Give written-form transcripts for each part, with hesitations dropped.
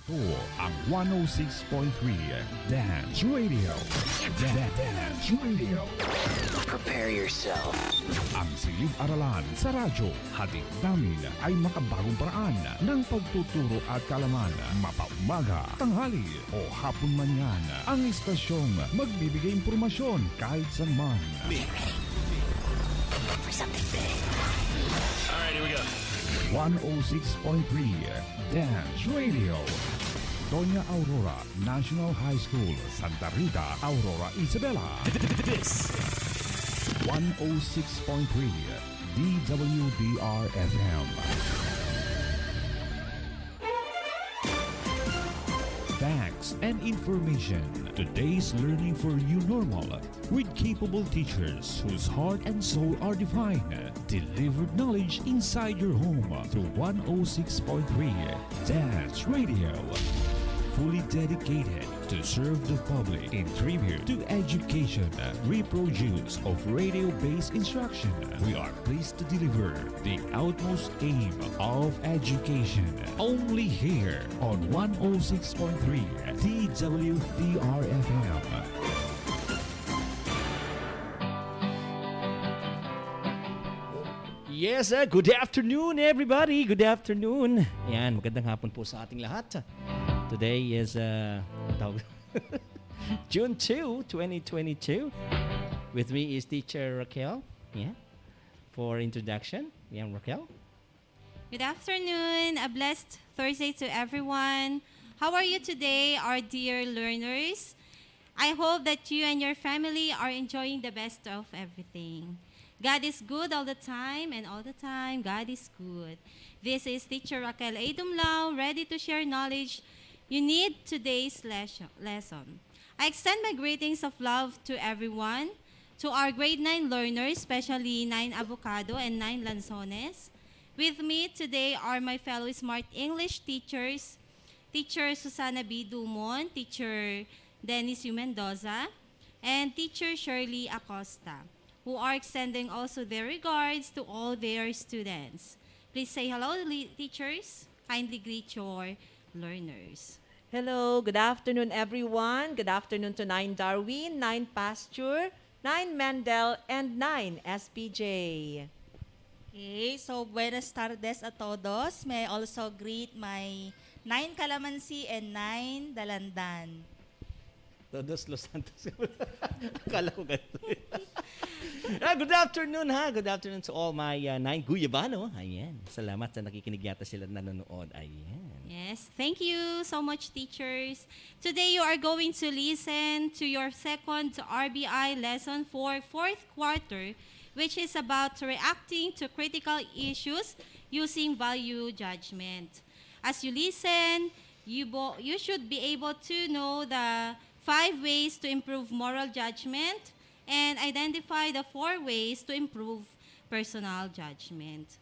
Ito ang 106.3 Dance Radio. Dance Radio. Prepare yourself. Ang silid-aralan sa radyo, hatid namin ay makabagong paraan ng pagtuturo at kaalaman. Mapaumaga, tanghali o hapon man yan. Ang istasyong magbibigay impormasyon kahit saan man. For something big. Alright, here we go. 106.3 Dance Radio. Doña Aurora National High School, Santa Rita, Aurora, Isabela. This 106.3 DWDR-FM. Facts and information. Today's learning for you normal with capable teachers whose heart and soul are divine. Delivered knowledge inside your home through 106.3 Dance Radio. Fully dedicated to serve the public in tribute to education, reproduce of radio-based instruction. We are pleased to deliver the utmost aim of education. Only here on 106.3 DWDR-FM. Yes, good afternoon everybody. Good afternoon. Yan, magandang hapon po sa ating lahat. Today is June 2, 2022. With me is teacher Raquel. Yeah. For introduction. Yan, Raquel. Good afternoon. A blessed Thursday to everyone. How are you today, our dear learners? I hope that you and your family are enjoying the best of everything. God is good all the time, and all the time, God is good. This is teacher Raquel Adumlao, ready to share knowledge you need today's lesson. I extend my greetings of love to everyone, to our grade 9 learners, especially 9 Avocado and 9 Lanzones. With me today are my fellow smart English teachers, Teacher Susana B. Dumon, Teacher Dennis U. Mendoza, and Teacher Shirley Acosta, who are extending also their regards to all their students. Please say hello, teachers. Kindly greet your learners. Hello, good afternoon everyone. Good afternoon to 9 Darwin, 9 Pasture, 9 Mendel, and 9 SPJ. Okay, so buenas tardes a todos. May I also greet my 9 Calamansi and 9 Dalandan. Todos Los Santos. Akala ko ganito. Good afternoon ha. Good afternoon to all my 9 Guyabano. Ayan. Salamat sa nakikinig yata sila nanonood. Ayan. Yes, thank you so much, teachers. Today you are going to listen to your second RBI lesson for 4th quarter, which is about reacting to critical issues using value judgment. As you listen, you should be able to know the 5 ways to improve moral judgment and identify the 4 ways to improve personal judgment.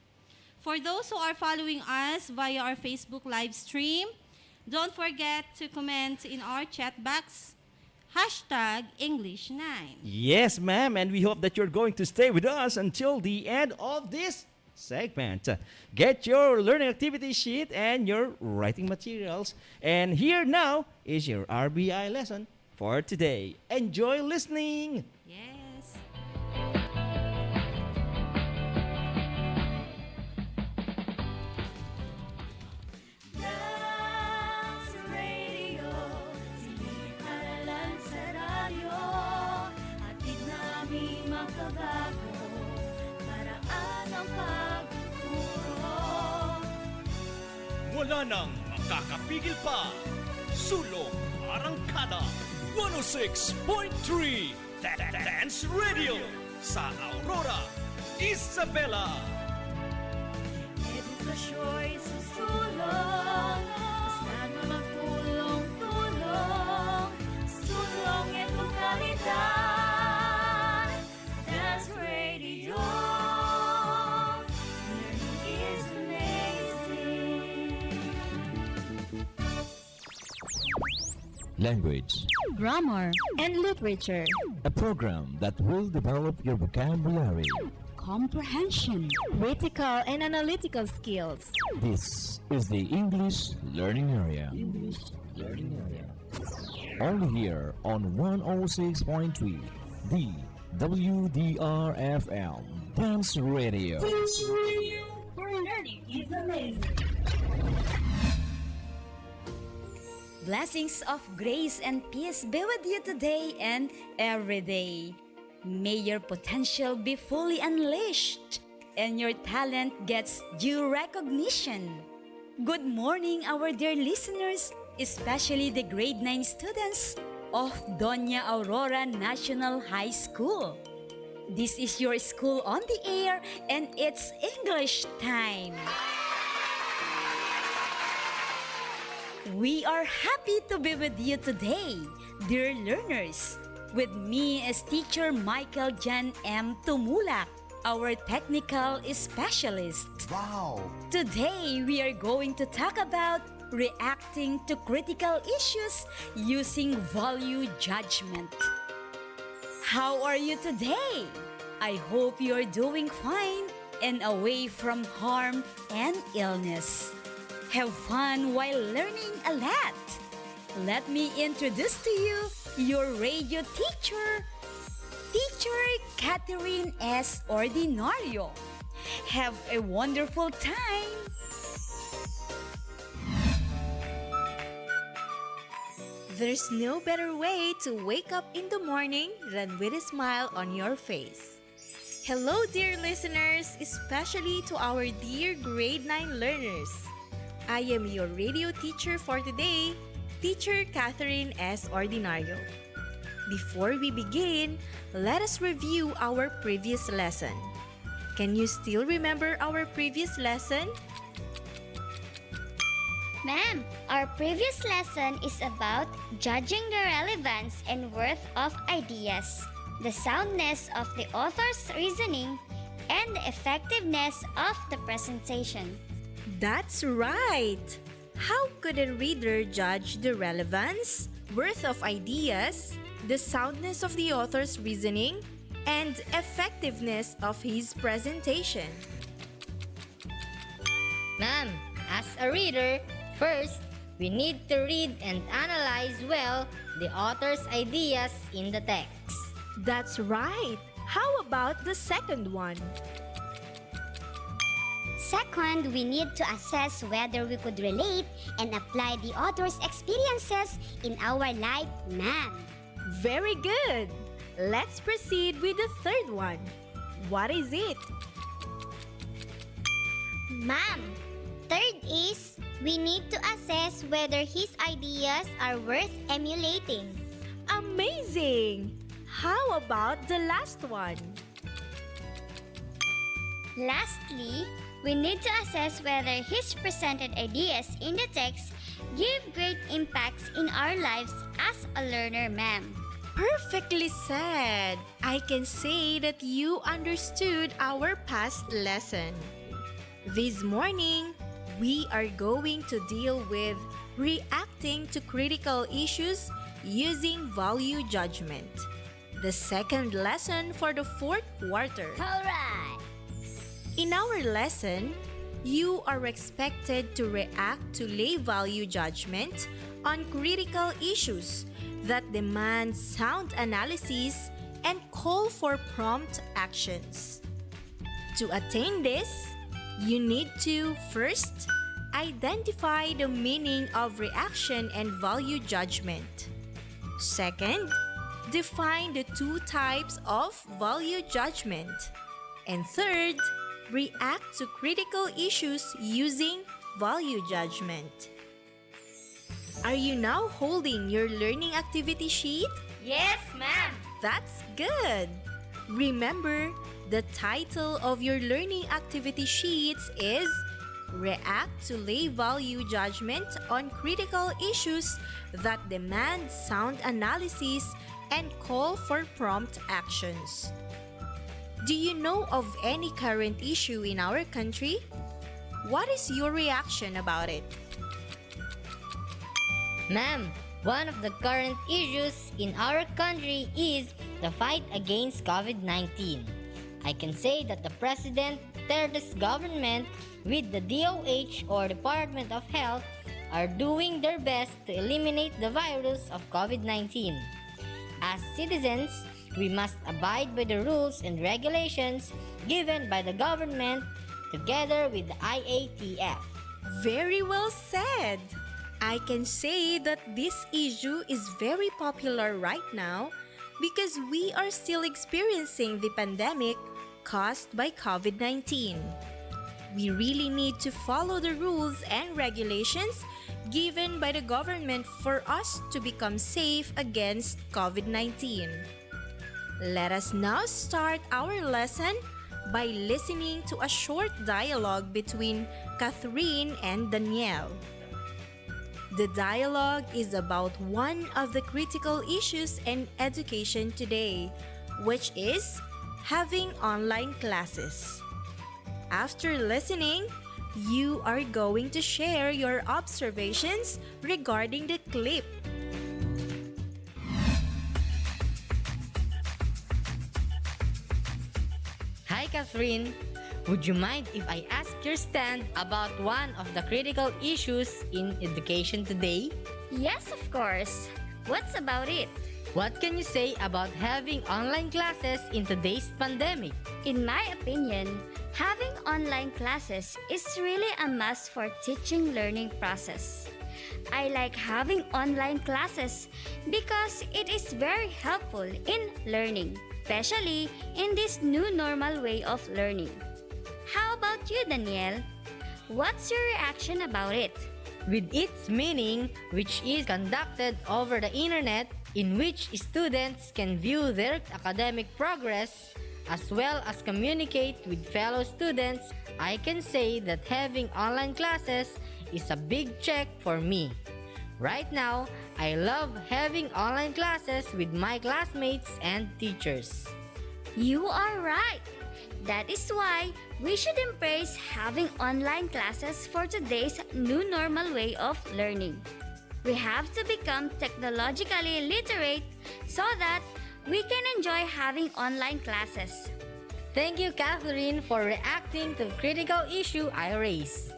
For those who are following us via our Facebook live stream, don't forget to comment in our chat box, #English9. Yes, ma'am. And we hope that you're going to stay with us until the end of this segment. Get your learning activity sheet and your writing materials. And here now is your RBI lesson for today. Enjoy listening. Yes. Dance Radio, silid-aralan sa radyo, hatid namin makabago, paraan ang pagtuturo. Wala nang makakapigil pa. Sulong Arangkada 106.3 Dance Radio sa Aurora, Isabela. Edukasyo'y susulong, basta't magtulong-tulong, sulong edukalidad. Dance Radio, learning is amazing. Language, Grammar and Literature. a program that will develop your vocabulary. comprehension, critical and analytical skills. This is the English Learning Area. Only here on 106.3, the WDRFM Dance Radio. Where learning is amazing. Blessings of grace and peace be with you today and every day. May your potential be fully unleashed and your talent gets due recognition. Good morning, our dear listeners, especially the grade 9 students of Doña Aurora National High School. This is your school on the air and it's English time. We are happy to be with you today, dear learners. With me is teacher Michael Jan M. Tumulak, our technical specialist. Wow! Today, we are going to talk about reacting to critical issues using value judgment. How are you today? I hope you are doing fine and away from harm and illness. Have fun while learning a lot. Let me introduce to you your radio teacher, Teacher Catherine S. Ordinario. Have a wonderful time. There's no better way to wake up in the morning than with a smile on your face. Hello, dear listeners, especially to our dear grade 9 learners. I am your radio teacher for today, Teacher Catherine S. Ordinario. Before we begin, let us review our previous lesson. Can you still remember our previous lesson? Ma'am, our previous lesson is about judging the relevance and worth of ideas, the soundness of the author's reasoning, and the effectiveness of the presentation. That's right! How could a reader judge the relevance, worth of ideas, the soundness of the author's reasoning, and effectiveness of his presentation? Ma'am, as a reader, first, we need to read and analyze well the author's ideas in the text. That's right! How about the second one? Second, we need to assess whether we could relate and apply the author's experiences in our life, ma'am. Very good! Let's proceed with the third one. What is it? Ma'am, third is we need to assess whether his ideas are worth emulating. Amazing! How about the last one? Lastly, we need to assess whether his presented ideas in the text give great impacts in our lives as a learner, ma'am. Perfectly said! I can say that you understood our past lesson. This morning, we are going to deal with reacting to critical issues using value judgment. The second lesson for the fourth quarter. Alright! In our lesson, you are expected to react to lay value judgment on critical issues that demand sound analysis and call for prompt actions. To attain this, you need to first identify the meaning of reaction and value judgment. Second, define the two types of value judgment. And third, react to critical issues using value judgment. Are you now holding your learning activity sheet? Yes, ma'am. That's good! Remember, the title of your learning activity sheets is React to Lay Value Judgment on Critical Issues that Demand Sound Analysis and Call for Prompt Actions. Do you know of any current issue in our country? What is your reaction about it? Ma'am, one of the current issues in our country is the fight against COVID-19. I can say that the President, Duterte's government, with the DOH or Department of Health, are doing their best to eliminate the virus of COVID-19. As citizens, we must abide by the rules and regulations given by the government together with the IATF. Very well said. I can say that this issue is very popular right now because we are still experiencing the pandemic caused by COVID-19. We really need to follow the rules and regulations given by the government for us to become safe against COVID-19. Let us now start our lesson by listening to a short dialogue between Catherine and Danielle. The dialogue is about one of the critical issues in education today, which is having online classes. After listening, you are going to share your observations regarding the clip. Hi Catherine, would you mind if I ask your stand about one of the critical issues in education today? Yes, of course. What's about it? What can you say about having online classes in today's pandemic? In my opinion, having online classes is really a must for teaching learning process. I like having online classes because it is very helpful in learning, especially in this new normal way of learning. How about you, Danielle? What's your reaction about it? With its meaning, which is conducted over the internet, in which students can view their academic progress as well as communicate with fellow students, I can say that having online classes is a big check for me. Right now, I love having online classes with my classmates and teachers. You are right. That is why we should embrace having online classes for today's new normal way of learning. We have to become technologically literate so that we can enjoy having online classes. Thank you, Catherine, for reacting to the critical issue I raised.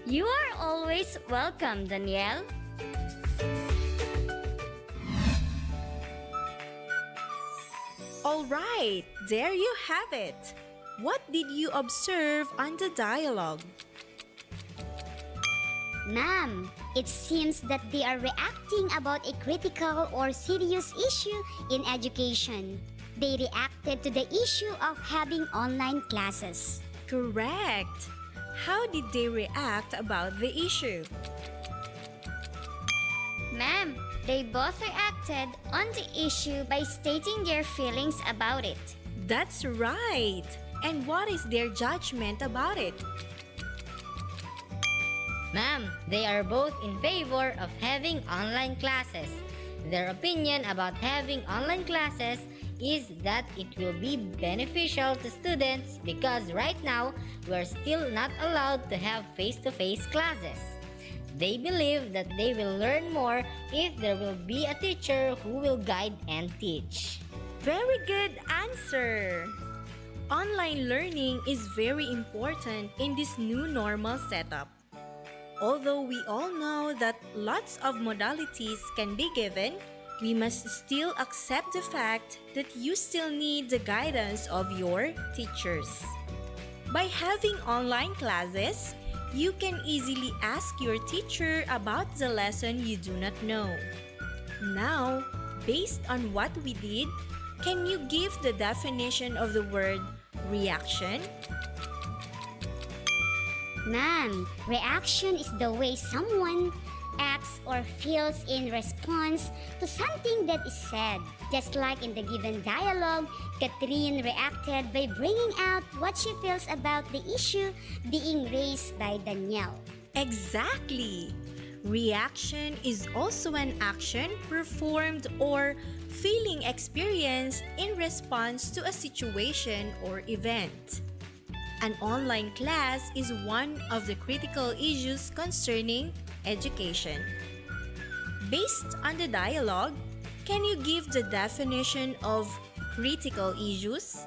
You are always welcome, Danielle. All right, there you have it. What did you observe on the dialogue? Ma'am, it seems that they are reacting about a critical or serious issue in education. They reacted to the issue of having online classes. Correct. How did they react about the issue? Ma'am, they both reacted on the issue by stating their feelings about it. That's right. And what is their judgment about it? Ma'am, they are both in favor of having online classes. Their opinion about having online classes is that it will be beneficial to students because right now we are still not allowed to have face-to-face classes. They believe that they will learn more if there will be a teacher who will guide and teach. Very good answer. Online learning is very important in this new normal setup. Although we all know that lots of modalities can be given, we must still accept the fact that you still need the guidance of your teachers. By having online classes, you can easily ask your teacher about the lesson you do not know. Now, based on what we did, can you give the definition of the word reaction? Ma'am, reaction is the way someone acts or feels in response to something that is said. Just like in the given dialogue, Catherine reacted by bringing out what she feels about the issue being raised by Danielle. Exactly. Reaction is also an action performed or feeling experienced in response to a situation or event. An online class is one of the critical issues concerning education. Based on the dialogue, can you give the definition of critical issues?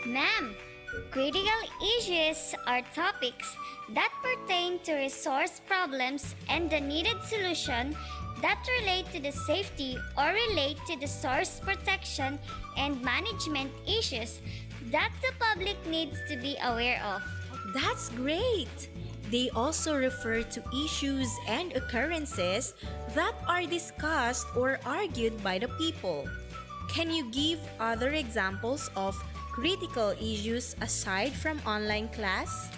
Ma'am, critical issues are topics that pertain to resource problems and the needed solution that relate to the safety or relate to the source protection and management issues that the public needs to be aware of. That's great! They also refer to issues and occurrences that are discussed or argued by the people. Can you give other examples of critical issues aside from online class?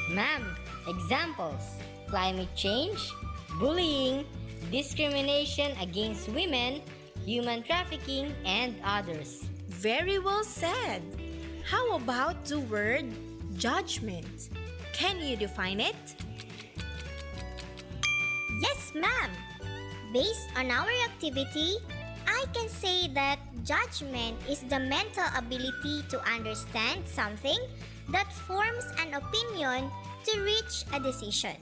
Ma'am, examples: climate change, bullying, discrimination against women, human trafficking, and others. Very well said. How about the word judgment? Can you define it? Yes, ma'am. Based on our activity, I can say that judgment is the mental ability to understand something that forms an opinion to reach a decision.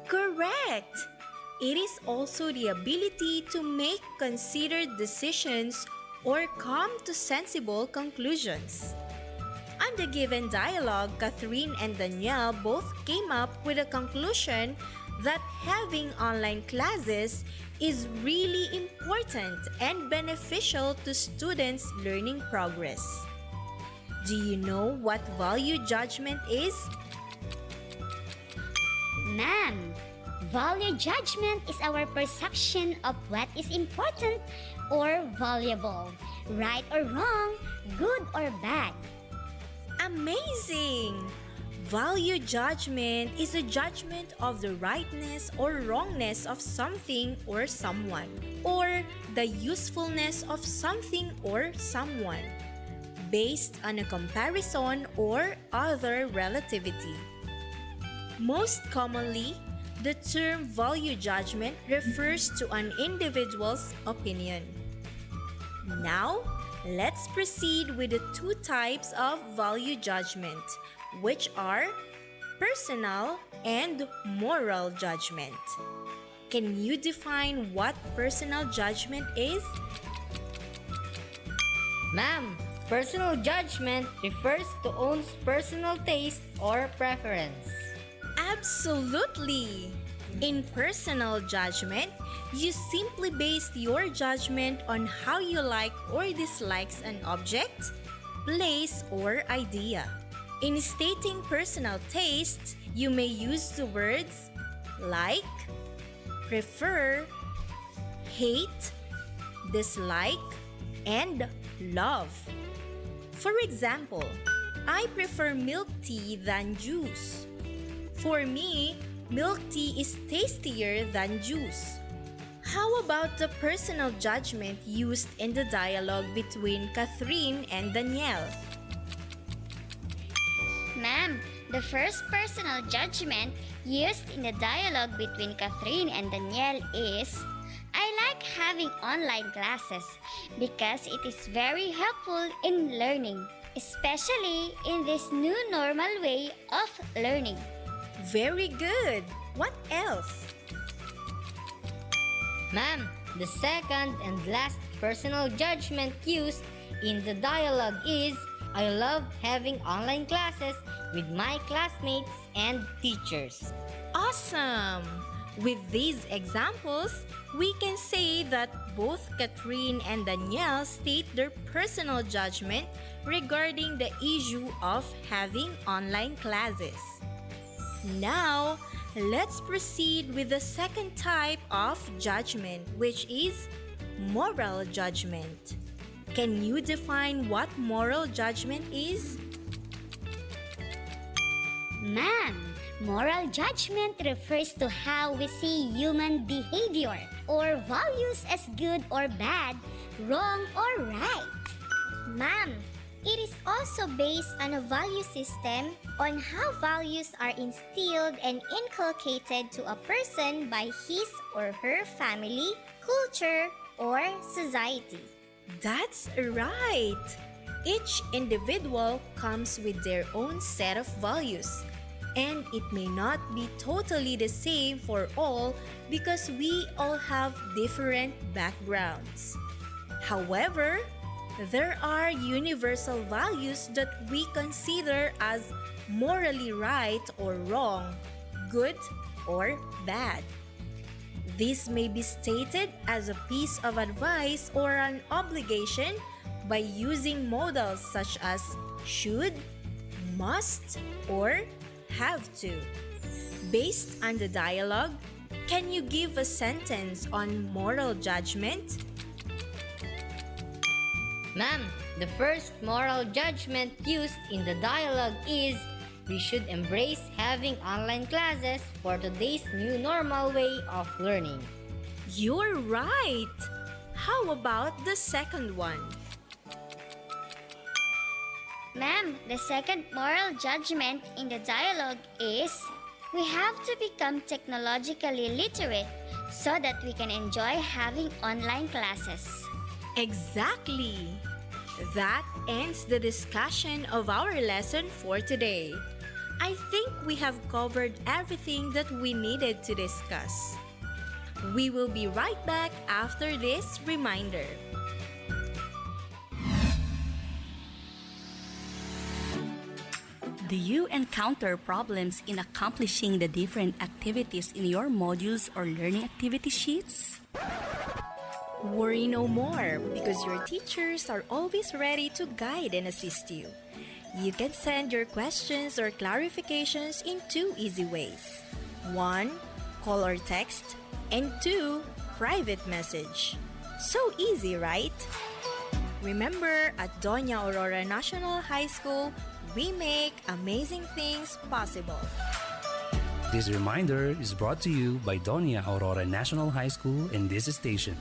Correct! It is also the ability to make considered decisions or come to sensible conclusions. On the given dialogue, Catherine and Danielle both came up with a conclusion that having online classes is really important and beneficial to students' learning progress. Do you know what value judgment is? Ma'am, value judgment is our perception of what is important or valuable, right or wrong, good or bad. Amazing! Value judgment is a judgment of the rightness or wrongness of something or someone, or the usefulness of something or someone, based on a comparison or other relativity. Most commonly, the term value judgment refers to an individual's opinion. Now, let's proceed with the two types of value judgment, which are personal and moral judgment. Can you define what personal judgment is? Ma'am, personal judgment refers to one's personal taste or preference. Absolutely! In personal judgment, you simply base your judgment on how you like or dislikes an object, place, or idea. In stating personal taste, you may use the words like, prefer, hate, dislike, and love. For example, I prefer milk tea than juice. For me, milk tea is tastier than juice. How about the personal judgment used in the dialogue between Catherine and Danielle? Ma'am, the first personal judgment used in the dialogue between Catherine and Danielle is, I like having online classes because it is very helpful in learning, especially in this new normal way of learning. Very good! What else? Ma'am, the second and last personal judgment used in the dialogue is, I love having online classes with my classmates and teachers. Awesome! With these examples, we can say that both Catherine and Danielle state their personal judgment regarding the issue of having online classes. Now, let's proceed with the second type of judgment, which is moral judgment. Can you define what moral judgment is? Ma'am, moral judgment refers to how we see human behavior or values as good or bad, wrong or right. Ma'am, it is also based on a value system on how values are instilled and inculcated to a person by his or her family, culture, or society. That's right! Each individual comes with their own set of values, and it may not be totally the same for all because we all have different backgrounds. However, There are universal values that we consider as morally right or wrong, good or bad. This may be stated as a piece of advice or an obligation by using modals such as should, must, or have to. Based on the dialogue, can you give a sentence on moral judgment? Ma'am, the first moral judgment used in the dialogue is we should embrace having online classes for today's new normal way of learning. You're right! How about the second one? Ma'am, the second moral judgment in the dialogue is we have to become technologically literate so that we can enjoy having online classes. Exactly! That ends the discussion of our lesson for today. I think we have covered everything that we needed to discuss. We will be right back after this reminder. Do you encounter problems in accomplishing the different activities in your modules or learning activity sheets? Worry no more because your teachers are always ready to guide and assist you. You can send your questions or clarifications in 2 easy ways. 1. Call or text. And 2. Private message. So easy, right? Remember, at Doña Aurora National High School, we make amazing things possible. This reminder is brought to you by Doña Aurora National High School and this station.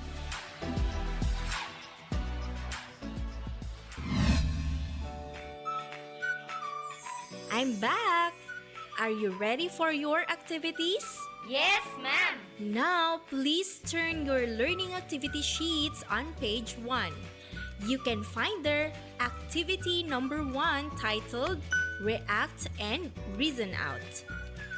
I'm back! Are you ready for your activities? Yes, ma'am. Now, please turn your learning activity sheets on page 1. You can find there activity number 1 titled React and Reason Out.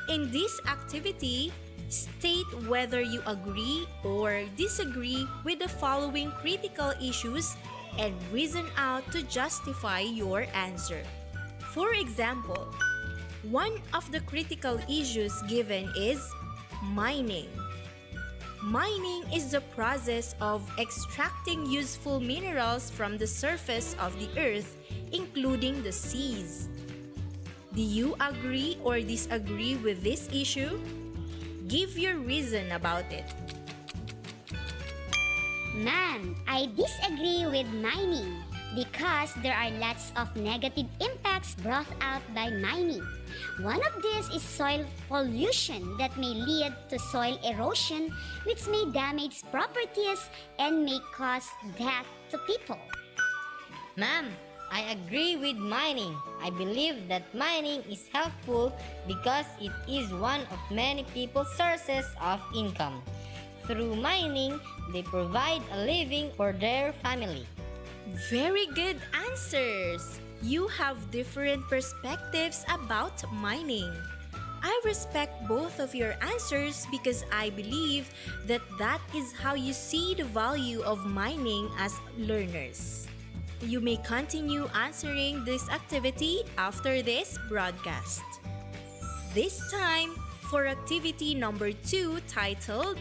In this activity, state whether you agree or disagree with the following critical issues and reason out to justify your answer. For example, one of the critical issues given is mining. Mining is the process of extracting useful minerals from the surface of the earth, including the seas. Do you agree or disagree with this issue? Give your reason about it. Ma'am, I disagree with mining because there are lots of negative impacts brought out by mining. One of these is soil pollution that may lead to soil erosion, which may damage properties and may cause death to people. Ma'am, I agree with mining. I believe that mining is helpful because it is one of many people's sources of income. Through mining, they provide a living for their family. Very good answers! You have different perspectives about mining. I respect both of your answers because I believe that that is how you see the value of mining as learners. You may continue answering this activity after this broadcast. This time, for activity number 2 titled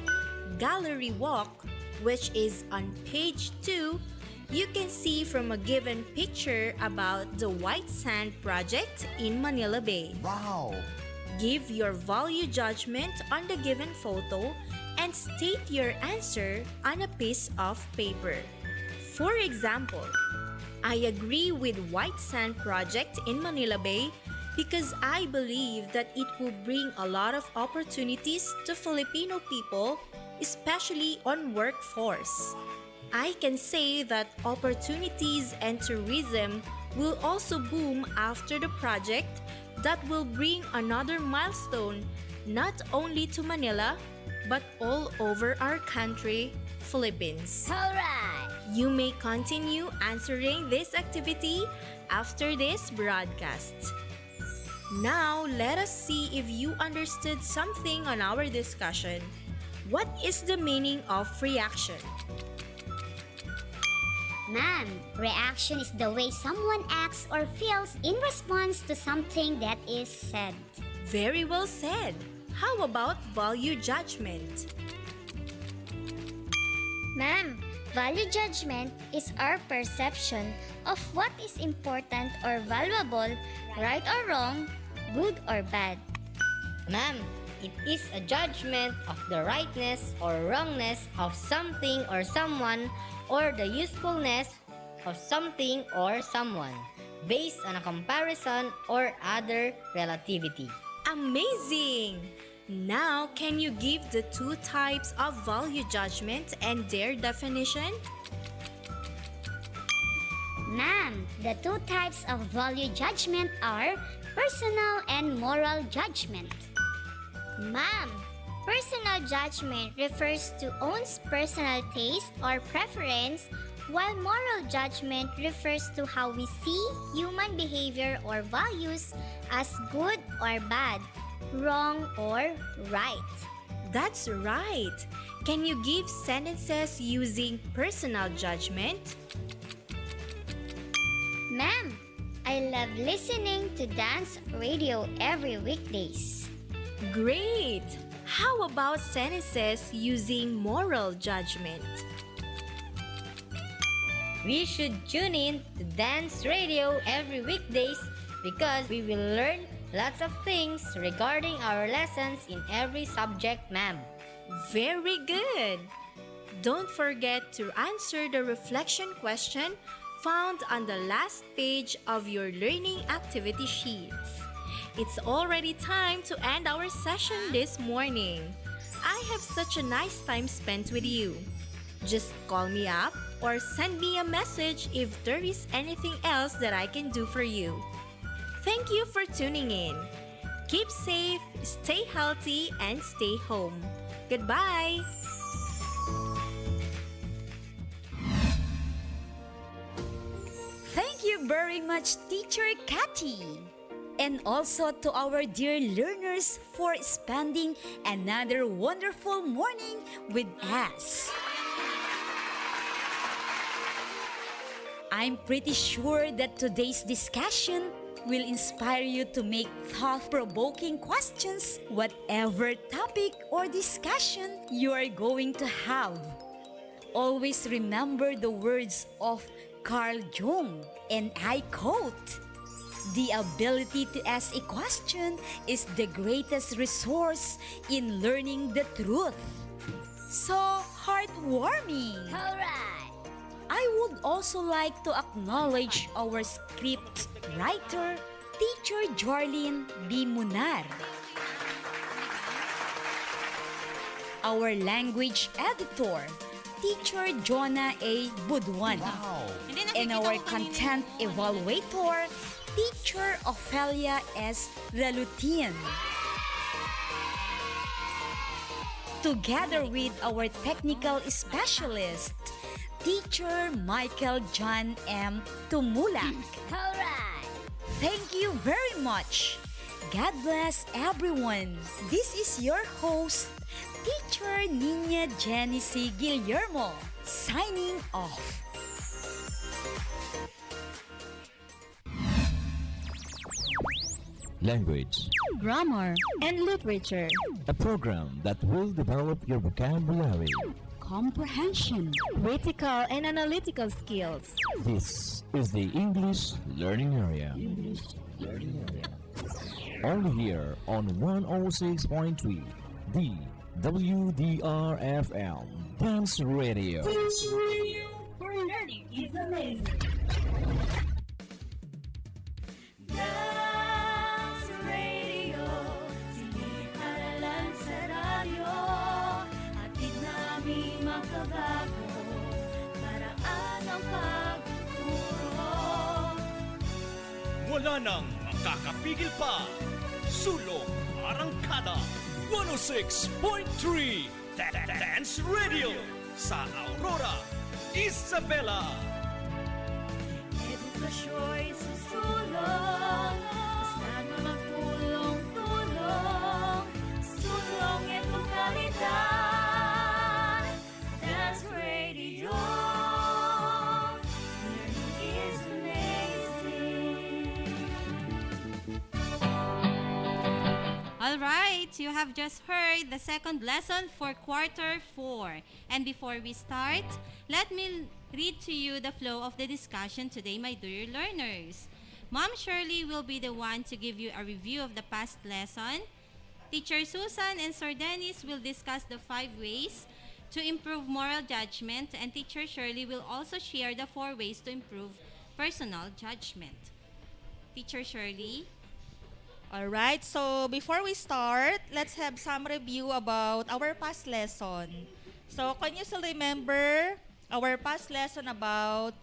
Gallery Walk, which is on page 2, you can see from a given picture about the white sand project in Manila Bay. Wow! Give your value judgment on the given photo and state your answer on a piece of paper. For example, I agree with white sand project in Manila Bay because I believe that it will bring a lot of opportunities to Filipino people, especially on workforce. I can say that opportunities and tourism will also boom after the project that will bring another milestone not only to Manila but all over our country, Philippines. Alright! You may continue answering this activity after this broadcast. Now, let us see if you understood something on our discussion. What is the meaning of reaction? Ma'am, reaction is the way someone acts or feels in response to something that is said. Very well said. How about value judgment? Ma'am, value judgment is our perception of what is important or valuable, right or wrong, good or bad. Ma'am, it is a judgment of the rightness or wrongness of something or someone or the usefulness of something or someone based on a comparison or other relativity. Amazing! Now, can you give the two types of value judgment and their definition? Ma'am, the two types of value judgment are personal and moral judgment. Ma'am, personal judgment refers to one's personal taste or preference, while moral judgment refers to how we see human behavior or values as good or bad, wrong or right. That's right. Can you give sentences using personal judgment? Ma'am, I love listening to dance radio every weekdays. Great! How about sentences using moral judgment? We should tune in to dance radio every weekdays because we will learn lots of things regarding our lessons in every subject, ma'am. Very good! Don't forget to answer the reflection question found on the last page of your learning activity sheets. It's already time to end our session this morning. I have such a nice time spent with you. Just call me up or send me a message if there is anything else that I can do for you. Thank you for tuning in. Keep safe, stay healthy, and stay home. Goodbye! Thank you very much, Teacher Cathy. And also to our dear learners for spending another wonderful morning with us. I'm pretty sure that today's discussion will inspire you to make thought-provoking questions, whatever topic or discussion you are going to have. Always remember the words of Carl Jung, and I quote, "The ability to ask a question is the greatest resource in learning the truth." So heartwarming! Alright! I would also like to acknowledge our script writer, Teacher Jorlyn B. Munar, our language editor, Teacher Jonah A. Budwan, and our content evaluator, Teacher Ophelia S. Ralutin. Together with our technical specialist, Teacher Michael John M. Tumulak. Alright! Thank you very much. God bless everyone. This is your host, Teacher Nina Jenny C. Guillermo, signing off. Language. Grammar and literature. A program that will develop your vocabulary. Comprehension. Critical and analytical skills. This is the English Learning Area. Only here on 106.3, the WDRFM Dance Radio. Where learning is amazing. Dance Radio, siniparalan sa radyo. Hatid namin makabago, paraan ang pagtuturo. Wala nang makakapigil pa. Sulong Arangkada 106.3 Dance Radio sa Aurora, Isabela. Edukasyo'y susulong, basta't magtulong-tulong, sulong edukalidad. Dance Radio. All right, you have just heard the second lesson for quarter 4. And before we start, let me read to you the flow of the discussion today, my dear learners. Mom Shirley will be the one to give you a review of the past lesson. Teacher Susan and Sir Dennis will discuss the 5 ways to improve moral judgment, and Teacher Shirley will also share the 4 ways to improve personal judgment. Teacher Shirley? Alright, so before we start, let's have some review about our past lesson. So, can you still remember our past lesson about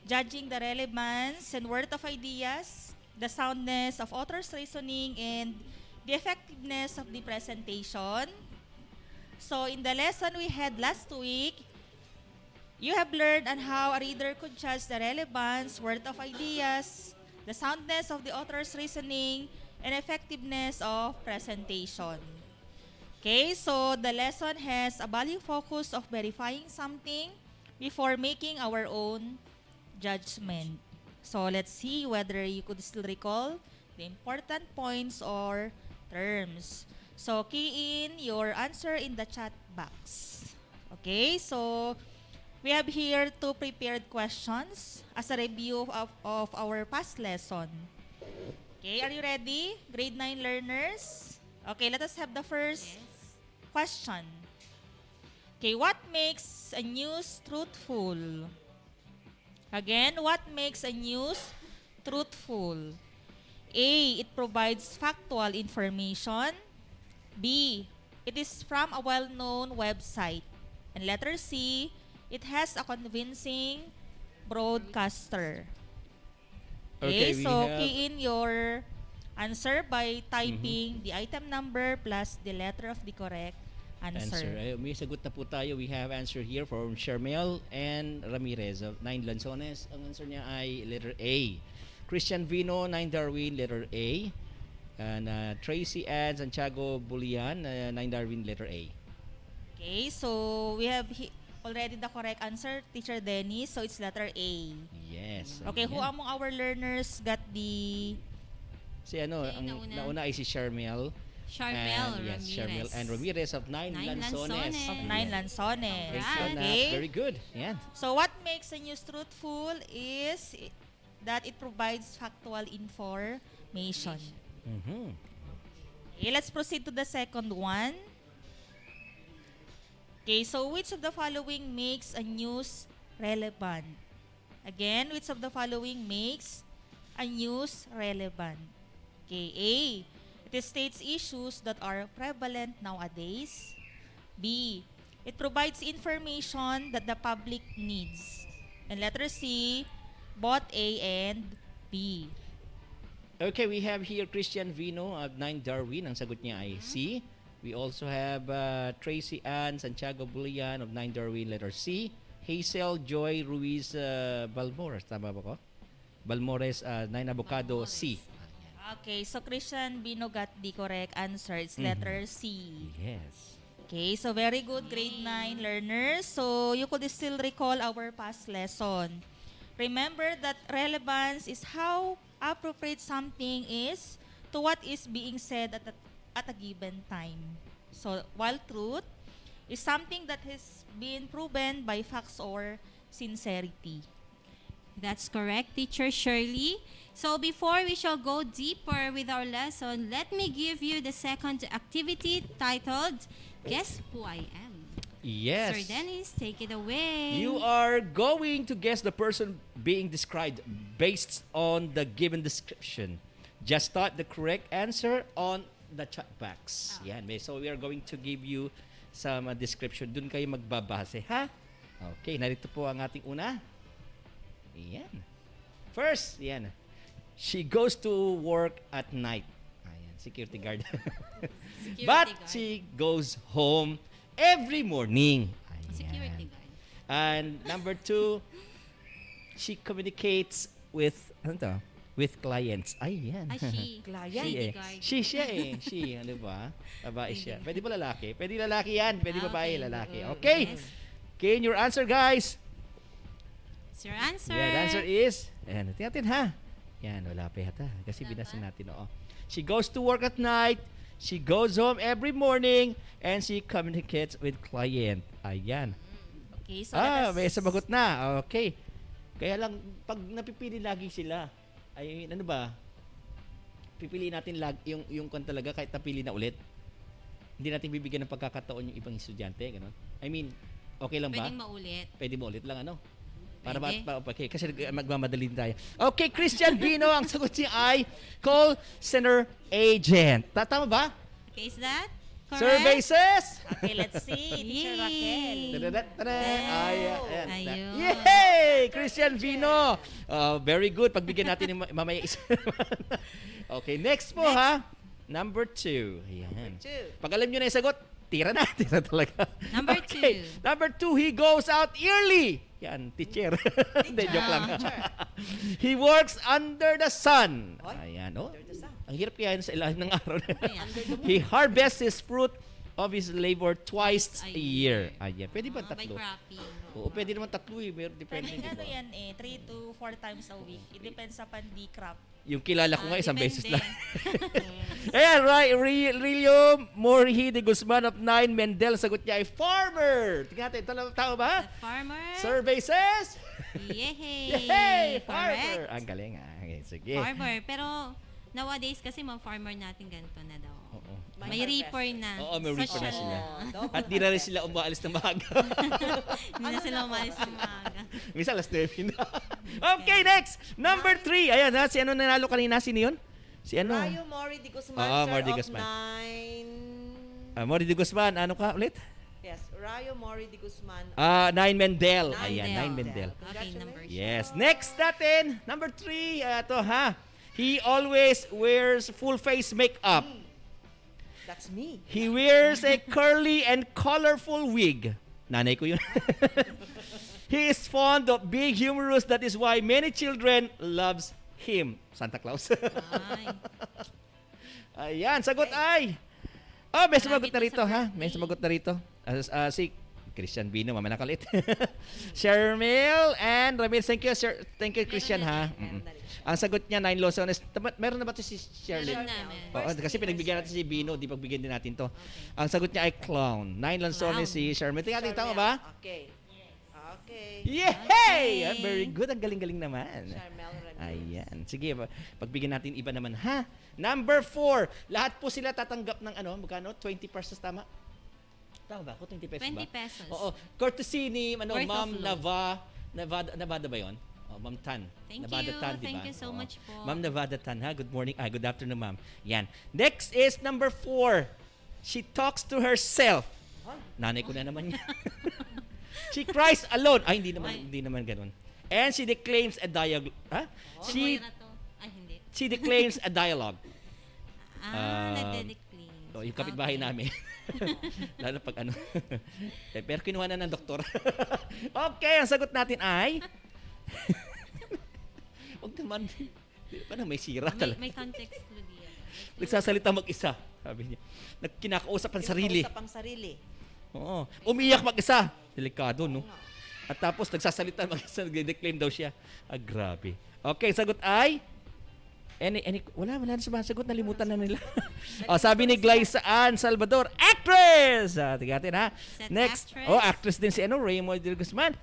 judging the relevance and worth of ideas, the soundness of author's reasoning, and the effectiveness of the presentation? So, in the lesson we had last week, you have learned on how a reader could judge the relevance, worth of ideas, the soundness of the author's reasoning, and effectiveness of presentation. Okay, so the lesson has a value focus of verifying something before making our own judgment. So let's see whether you could still recall the important points or terms. So key in your answer in the chat box. Okay, so we have here 2 prepared questions as a review of our past lesson. Okay, are you ready? Grade 9 learners? Okay, let us have the first question. Okay, what makes a news truthful? Again, what makes a news truthful? A, it provides factual information. B, it is from a well-known website. And letter C, it has a convincing broadcaster. Okay, so key in your answer by typing the item number plus the letter of the correct answer. May sagot na po tayo. We have answer here from Shermel and Ramirez of 9 Lanzones. Ang answer niya ay letter A. Christian Vino, 9 Darwin, letter A. And Tracy Ann Santiago Bulian, 9 Darwin, letter A. Okay, so we have already the correct answer, Teacher Dennis. So it's letter A. Yes. Okay, who among our learners got the... Si ano, ang nauna ay si Shermel. Ramirez. Shermel and Ramirez of 9 Lanzones. Of 9 Lanzones. Right. Okay. Very good. Yan. So what makes a news truthful is that it provides factual information. Okay, let's proceed to the second one. Okay, so which of the following makes a news relevant? Again, which of the following makes a news relevant? Okay, A, it states issues that are prevalent nowadays. B, it provides information that the public needs. And letter C, both A and B. Okay, we have here Christian Vino of 9 Darwin. Ang sagot niya ay C. We also have Tracy Ann Santiago Bulian of 9 Darwin, letter C. Hazel Joy Ruiz Balmores, tama ba ko? Balmores, 9 Avocado, C. Okay, so Christian Bino got the correct answer. It's letter C. Yes. Okay, so very good, grade 9 learners. So you could still recall our past lesson. Remember that relevance is how appropriate something is to what is being said at a given time. So while truth is something that has been proven by facts or sincerity. That's correct, Teacher Shirley. So before we shall go deeper with our lesson, let me give you the second activity titled Guess Who I Am. Yes. Sir Dennis, take it away. You are going to guess the person being described based on the given description. Just type the correct answer on the chat box. Yan. So we are going to give you some description. Dun kayo magbabase, ha? Okay, narito po ang ating una. Yan. First, yan. She goes to work at night. Ayan, security guard. But she goes home every morning. Ayan. Security guard. And number 2, she communicates with with clients. Ay, yan. She. Client. Siya eh. She, ano ba? Babae siya. Pwede ba lalaki? Pwede lalaki yan. Pwede babae, lalaki. Okay. Yes. Okay, your answer, guys. It's your answer. Yeah, the answer is, ayan, natin ha. Yan, wala pa yata. Kasi binasa natin, oo. She goes to work at night. She goes home every morning and she communicates with client. Ayan. Okay, so let us... May sumagot na. Okay. Kaya lang, pag napipili lagi sila, ay ano ba, pipiliin natin yung kan talaga kahit napili na ulit. Hindi natin bibigyan ng pagkakataon yung ibang estudyante, gano'n. I mean, okay lang ba? Pwedeng maulit. Pwede mo ulit lang, ano? Para Pwede. okay, kasi magmamadali din tayo. Okay, Christian Bino, ang sagot niya ay call center agent. Tama ba? Okay, is that correct? Survey says? Okay, let's see. Teacher Raquel. Ayun. Yay! Christian Vino. Very good. Pagbigyan natin yung mamaya isa. Okay, next po ha. Number 2. Ayan. Pag alam nyo na yung sagot, tira na. Tira talaga. Number 2. Number 2, he goes out early. Yan, teacher. Hindi, joke lang. He works under the sun. Ayan, oh. Ang hirap kaya yun sa ilalim ng araw. He harvests his fruit of his labor twice a year. Ayan. Pwede ba tatlo? By cropping. Oo, pwede naman tatlo eh. Depende. Pwede ano yan 3 to 4 times a week. It depends sa pandi-crop. Yung kilala ko nga isang beses lang. Ayan, right. Rilio Morhi de Guzman of 9 Mendel. Sagot niya ay farmer. Tingnan natin. Tama ba? Farmer. Survey says? Yehey! Yehey! Farmer! Correct. Ang galing ah. Okay, sige. Farmer. Pero nowadays kasi mga farmer natin ganito na daw. Oo. May reaper na. Oo, may reaper na Social sila. At di na rin sila umaalis ng maaga. Hindi na sila umalis ng maaga. Minsan alas 9 na. Okay, next. Number 3. Ayan ha. Si ano nanalo kanina? Sino yun? Si ano? Rayo Mori de Guzman, Mori de sir, Guzman. of 9... Mori de Guzman. Ano ka ulit? Yes, Rayo Mori de Guzman. 9 Mendel. Ayan, 9 Mendel. Okay, number Yes. Next natin. Number 3. Ito ha. He always wears full face makeup. That's me. He wears a curly and colorful wig. Nanay ko yun. He is fond of being humorous. That is why many children loves him. Santa Claus. Ayan, sagot ay. May sumagot na rito, ha? May sumagot na rito. Si Christian Bino, mamanakulit. Shermil and Ramil. Thank you, sir. Thank you, Christian, ha? Ang sagot niya, 9 Lozones. Meron na ba ito si Sherlyn? Kasi pinagbigyan natin si Bino, di pagbigyan din natin to. Ang sagot niya ay clown. 9 Lozones si Shermil. Tingnan, tama ba? Okay. Yay! Very good. Ang galing-galing naman. Ayan. Sige, pagbigyan natin iba naman, ha? Number 4. Lahat po sila tatanggap ng magkano? 20 pesos, tama? Tama ba ako? 20 pesos 20 ba? pesos. Oo. Courtesy ni Worth Ma'am of Nevada ba yun? Ma'am Tan. Thank Nevada you. Tan, diba? Thank you so much po. Ma'am Nevada Tan, ha? Good morning. Good afternoon, ma'am. Yan. Next is number 4. She talks to herself. Nanay ko na naman yan. She cries alone. Ay, hindi naman ganun. And she declaims a dialogue. Ha? She declaims a dialogue. Nagde-declaim. Yung kapitbahay namin. Lalo pag ano. Pero kinuha na ng doktor. Okay, ang sagot natin ay... Huwag naman. Paano may sira talaga? May context clue diyan. Nagsasalita mag-isa, sabi niya. Kinakausap ang sarili. Kinakausap ang sarili. Oo. Umiyak mag-isa. Delikado, no? At tapos nagsasalita mag-isa, nag-declaim daw siya. Grabe. Okay, sagot ay... wala na sumasagot, nalimutan na nila. Sabi ni Glyza Ann Salvador, actress! Tigatin ha. Next. Actress din si Raymond de Guzman.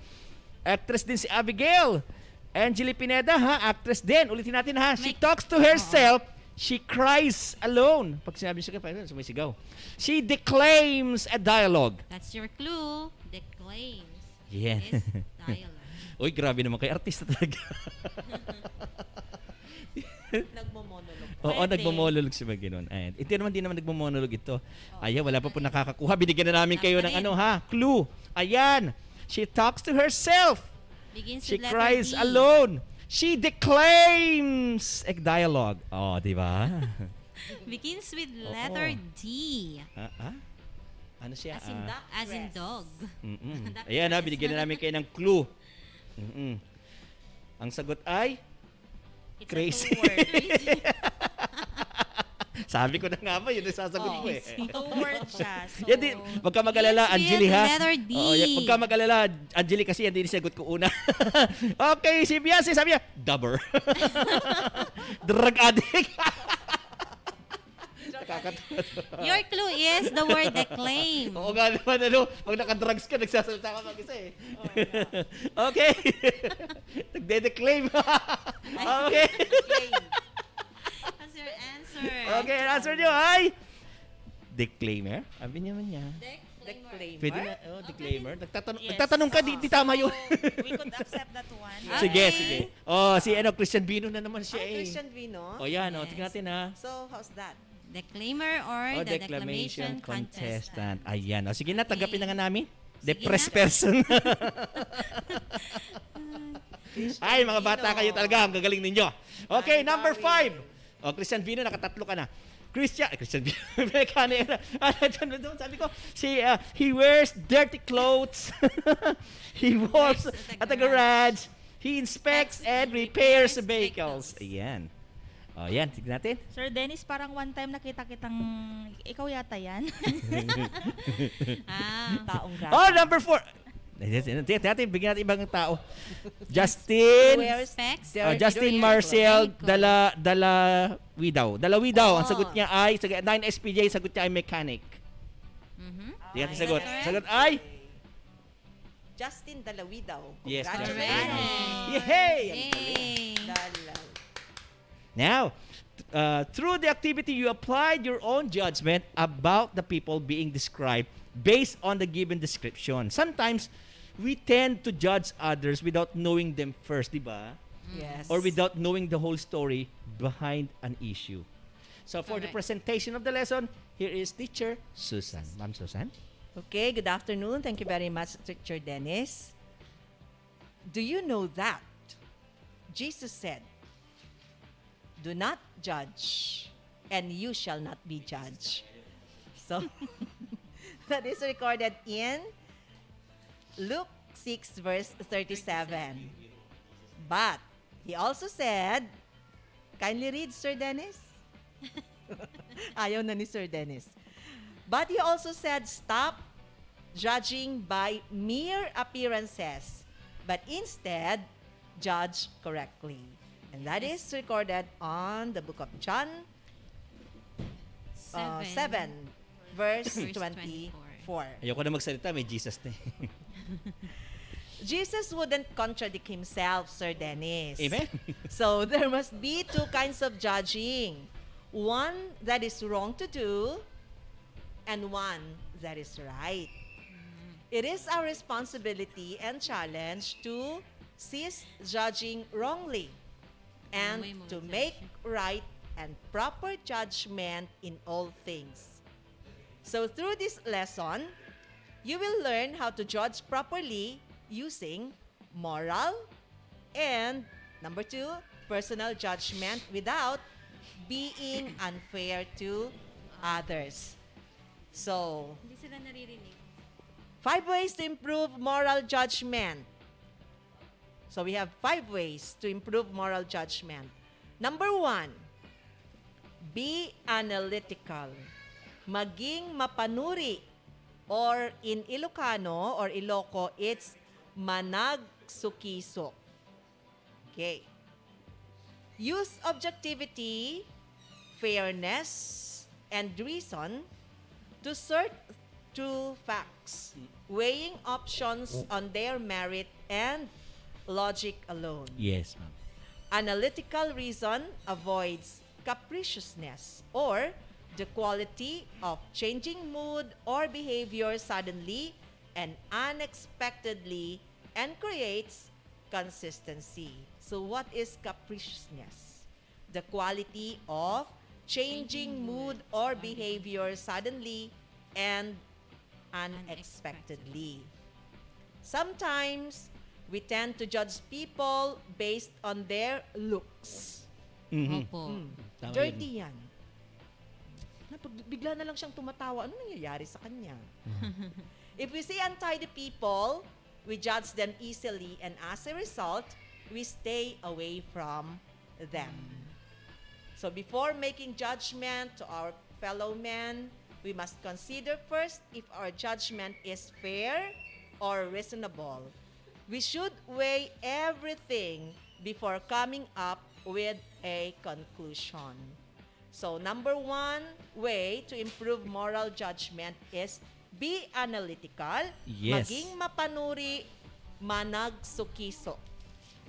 Actress din si Abigail. Angeli Pineda, ha? Actress din. Ulitin natin, ha? She talks to herself. She cries alone. Pag sinabi siya, sumisigaw. She declaims a dialogue. That's your clue. Declaims. Yeah. Is dialogue. Uy, grabe naman kay artista talaga. Nagmo-monologue. Oo, nagmo-monologue siya ba gano'n. Hindi naman nagmo-monologue ito. Ayan, wala pa po nakakakuha. Binigyan na namin kayo ng clue. Ayan. She talks to herself. She cries alone. She declaims a dialogue. Di ba? Begins with letter D. Ano siya? As in dog. Ayan, binigyan na namin kayo ng clue. Ang sagot ay crazy. Sabi ko na nga ba, yun ang sasagot ko eh. 2 words siya. So, wag ka mag-alala, Angeli, ha? Letter D. Wag ka mag-alala, Angeli, kasi yan din sagot ko una. Okay, si Biancy, sabi niya, dubber. Drug addict. Your clue is the word declaim. Oo nga naman, ano, pag naka-drugs ka, nagsasalita ka mag-isa eh. Okay. Nagde-declaim. Okay. That's your answer. Okay, ang answer nyo ay declaimer. Sabi naman niya. Declaimer. Pwede na, declaimer. Nagtatanong ka, di tama yun. We could accept that one. Sige, sige. Oh, si Christian Vino na naman siya eh. Christian Vino. Oh, yan, tingnan natin ha. So, how's that? Declaimer or the declamation contestant. Ayan. O, sige na, tanggapin na nga namin. Depressed na. person. Ay, mga bata kayo talaga. Ang gagaling ninyo. Okay, number 5. O, Christian Vino, nakatatlo ka na. Christian Vino. Sabi ko, he wears dirty clothes. He works at the garage. He inspects and repairs vehicles. Ayan. O, yan. Tignan natin. Sir Dennis, parang one time nakita kitang ikaw yata yan. Taong gata. Oh, number 4. Natin, bigyan natin ibang tao. Justin. Justin Marcel Dala Widaw. Ang sagot niya ay 9 SPJ, sagot niya ay mechanic. Tingnan natin sagot. Sagot ay Justin Dalawidaw. yes. Congratulations. Yay! Dalaw. Now, through the activity, you applied your own judgment about the people being described based on the given description. Sometimes, we tend to judge others without knowing them first, di ba? Yes. Or without knowing the whole story behind an issue. So, for the Correct. presentation of the lesson, here is teacher Susan. Ma'am Susan? Okay, good afternoon. Thank you very much, Teacher Dennis. Do you know that Jesus said, "Do not judge, and you shall not be judged." So, that is recorded in Luke 6, verse 37. But, he also said, kindly read, Sir Dennis. Ayaw na ni Sir Dennis. But he also said, stop judging by mere appearances, but instead, judge correctly. And that is recorded on the book of John 7, verse 24. Ayoko na magsalita, may Jesus na eh. Jesus wouldn't contradict himself, Sir Dennis. Amen. So there must be two kinds of judging. One that is wrong to do, and one that is right. It is our responsibility and challenge to cease judging wrongly and to make right and proper judgment in all things. So through this lesson, you will learn how to judge properly using moral and, number 2, personal judgment without being unfair to others. So, Hindi sila naririnig. 5 ways to improve moral judgment. So we have 5 ways to improve moral judgment. Number 1, be analytical. Maging mapanuri, or in Ilocano or Iloco, it's managsukisok. Okay. Use objectivity, fairness, and reason to sort through facts, weighing options on their merit and logic alone. Yes, ma'am. Analytical reason avoids capriciousness or the quality of changing mood or behavior suddenly and unexpectedly and creates consistency. So what is capriciousness? The quality of changing mood or behavior suddenly and unexpectedly. Sometimes, we tend to judge people based on their looks. Opo. Tama Dirty yan. Bigla na lang siyang tumatawa. Ano nangyayari sa kanya? If we see untidy people, we judge them easily, and as a result, we stay away from them. So before making judgment to our fellow men, we must consider first if our judgment is fair or reasonable. We should weigh everything before coming up with a conclusion. So, number one way to improve moral judgment is be analytical, Yes. maging mapanuri, managsukiso.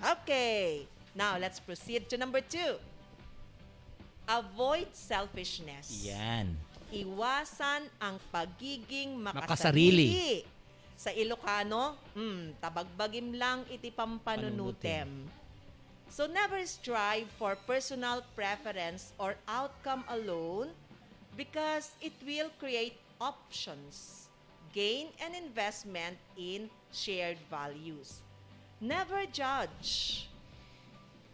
Okay. Now, let's proceed to number 2. Avoid selfishness. Yan. Iwasan ang pagiging Makasarili. makasarili. Sa Ilocano, tabagbagim lang iti pampanunutem. So never strive for personal preference or outcome alone because it will create options, gain, and investment in shared values. Never judge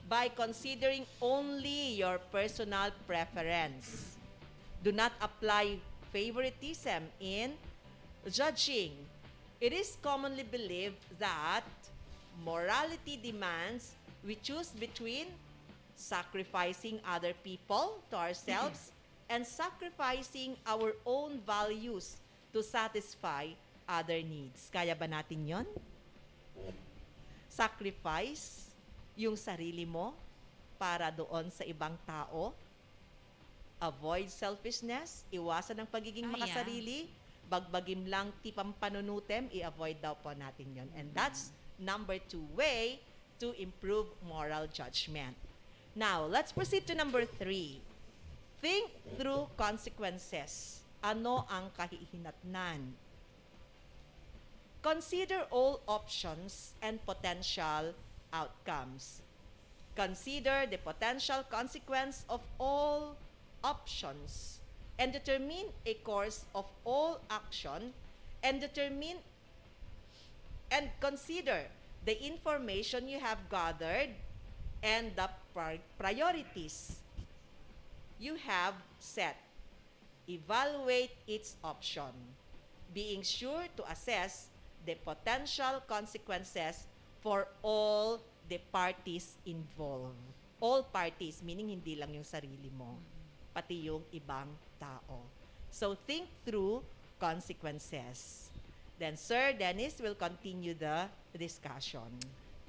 by considering only your personal preference. Do not apply favoritism in judging. It is commonly believed that morality demands we choose between sacrificing other people to ourselves and sacrificing our own values to satisfy other needs. Kaya ba natin yon? Sacrifice yung sarili mo para doon sa ibang tao. Avoid selfishness, iwasan ang pagiging makasarili, bagbagim lang tipang panunutem, i-avoid daw po natin yon. And that's number 2 way to improve moral judgment. Now, let's proceed to number 3. Think through consequences. Ano ang kahihinatnan? Consider all options and potential outcomes. Consider the potential consequence of all options and determine a course of all action and consider the information you have gathered and the priorities you have set. Evaluate each option, being sure to assess the potential consequences for all the parties involved. All parties, meaning hindi lang yung sarili mo, pati yung ibang tao. So, think through consequences. Then, Sir Dennis will continue the discussion.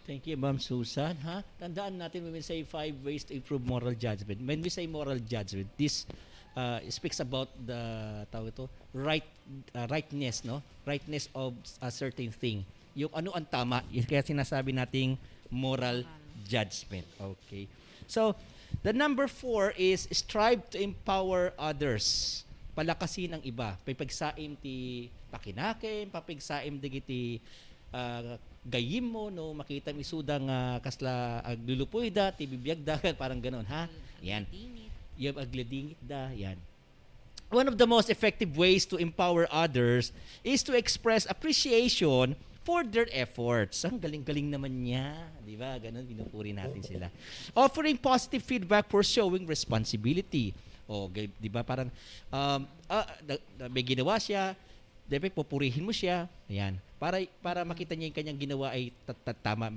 Thank you, Ma'am Susan. Tandaan natin when we say 5 ways to improve moral judgment. When we say moral judgment, this speaks about the rightness, no? Rightness of a certain thing. Yung ano ang tama, kaya sinasabi nating moral judgment. Okay. So, the number 4 is strive to empower others. Palakasin ang iba. Pagsaim ti pakinakim, papigsaim digiti gayim mo, no, makita misudang kasla aglulupoy da, ti bibiyag da, parang ganon, ha? Yan. Yung agladingit da, yan. One of the most effective ways to empower others is to express appreciation for their efforts. Ang galing-galing naman niya. Di ba? Ganon, pinupuri natin sila. Offering positive feedback for showing responsibility. O, di ba? Parang, may ginawa siya, dapat pupurihin mo siya. Ayan. Para makita niya yung kanyang ginawa ay tama.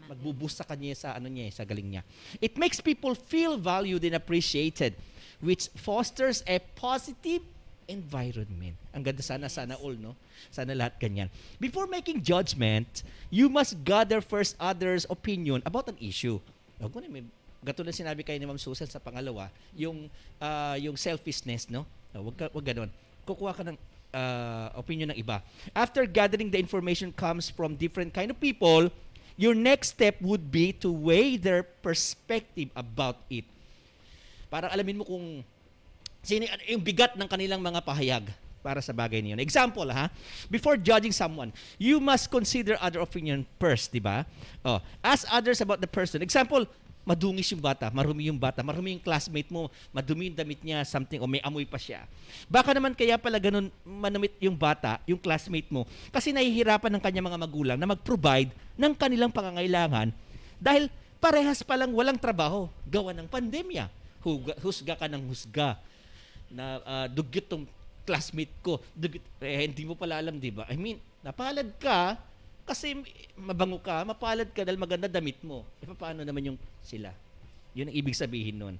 Magbuboost sa kanya sa sa galing niya. It makes people feel valued and appreciated, which fosters a positive environment. Ang ganda sana all, no? Sana lahat ganyan. Before making judgment, you must gather first others' opinion about an issue. Gatulad sinabi kayo ni Ma'am Susan sa pangalawa, yung selfishness, no? Wag ganon. Kukuha ka ng opinion ng iba. After gathering the information comes from different kind of people, your next step would be to weigh their perspective about it. Para alamin mo kung sino yung bigat ng kanilang mga pahayag para sa bagay niyon. Example, before judging someone, you must consider other opinion first, di ba? Ask others about the person. Example, madungis yung bata, marumi yung classmate mo, madumi yung damit niya, something, o may amoy pa siya. Baka naman kaya pala ganun manumit yung bata, yung classmate mo, kasi nahihirapan ng kanya mga magulang na mag-provide ng kanilang pangangailangan dahil parehas palang walang trabaho, gawa ng pandemya. Husga ka ng husga na dugyot tong classmate ko. Hindi mo pala alam, di ba? I mean, napalad ka kasi mabango ka, mapalad ka dahil maganda damit mo. Paano naman yung sila? Yun ang ibig sabihin nun.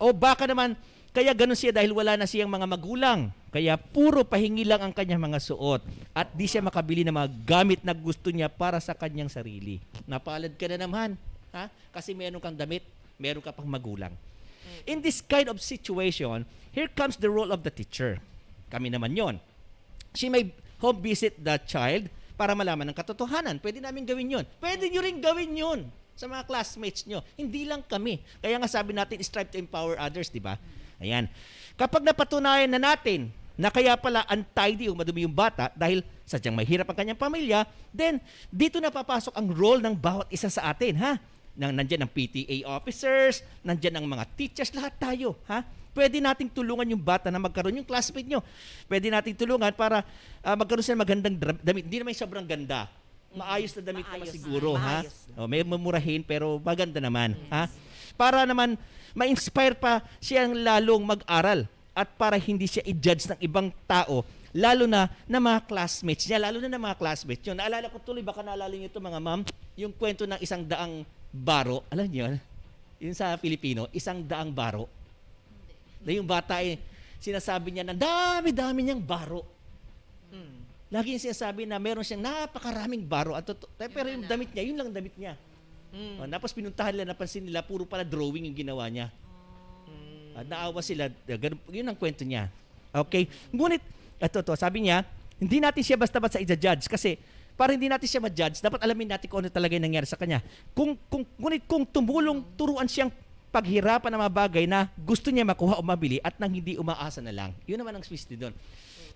O baka naman, kaya ganun siya dahil wala na siyang mga magulang. Kaya puro pahingi lang ang kanyang mga suot at di siya makabili ng mga gamit na gusto niya para sa kanyang sarili. Napalad ka na naman. Kasi meron kang damit, meron ka pang magulang. In this kind of situation, here comes the role of the teacher. Kami naman yon. She may home visit the child para malaman ng katotohanan. Pwede namin gawin yon. Pwede nyo rin gawin yon sa mga classmates nyo. Hindi lang kami. Kaya nga sabi natin, strive to empower others, di ba? Ayan. Kapag napatunayan na natin na kaya pala untidy o madumi yung bata dahil sadyang mahirap ang kanyang pamilya, then dito na papasok ang role ng bawat isa sa atin, ha? Nandiyan ang PTA officers, nandiyan ang mga teachers, lahat tayo, ha? Pwede nating tulungan yung bata na magkaroon, yung classmate nyo. Pwede nating tulungan para magkaroon sila magandang damit. Hindi naman sobrang ganda. Maayos na damit naman siguro, ha? O, may mamurahin pero maganda naman, ha? Para naman ma-inspire pa siyang lalong mag-aral at para hindi siya i-judge ng ibang tao, lalo na mga classmates niya, lalo na mga classmates niyo. Naalala ko tuloy, baka naalala niyo ito mga ma'am, yung kwento ng 100 baro. Alam niyo, yun sa Filipino, 100 baro. Na yung bata sinasabi niya na dami-dami niyang baro. Lagi yung sinasabi na meron siyang napakaraming baro. Pero yung damit niya, yun lang damit niya. Tapos pinuntahan nila, napansin nila, puro pala drawing yung ginawa niya. Naawa sila, yun ang kwento niya. Okay? Ngunit, sabi niya, hindi natin siya basta-basta i-judge kasi para hindi natin siya ma-judge, dapat alamin natin kung ano talaga yung nangyari sa kanya. Ngunit kung turuan siyang paghirapan ng mga bagay na gusto niya makuha o mabili at nang hindi umaasa na lang. Yun naman ang twist doon.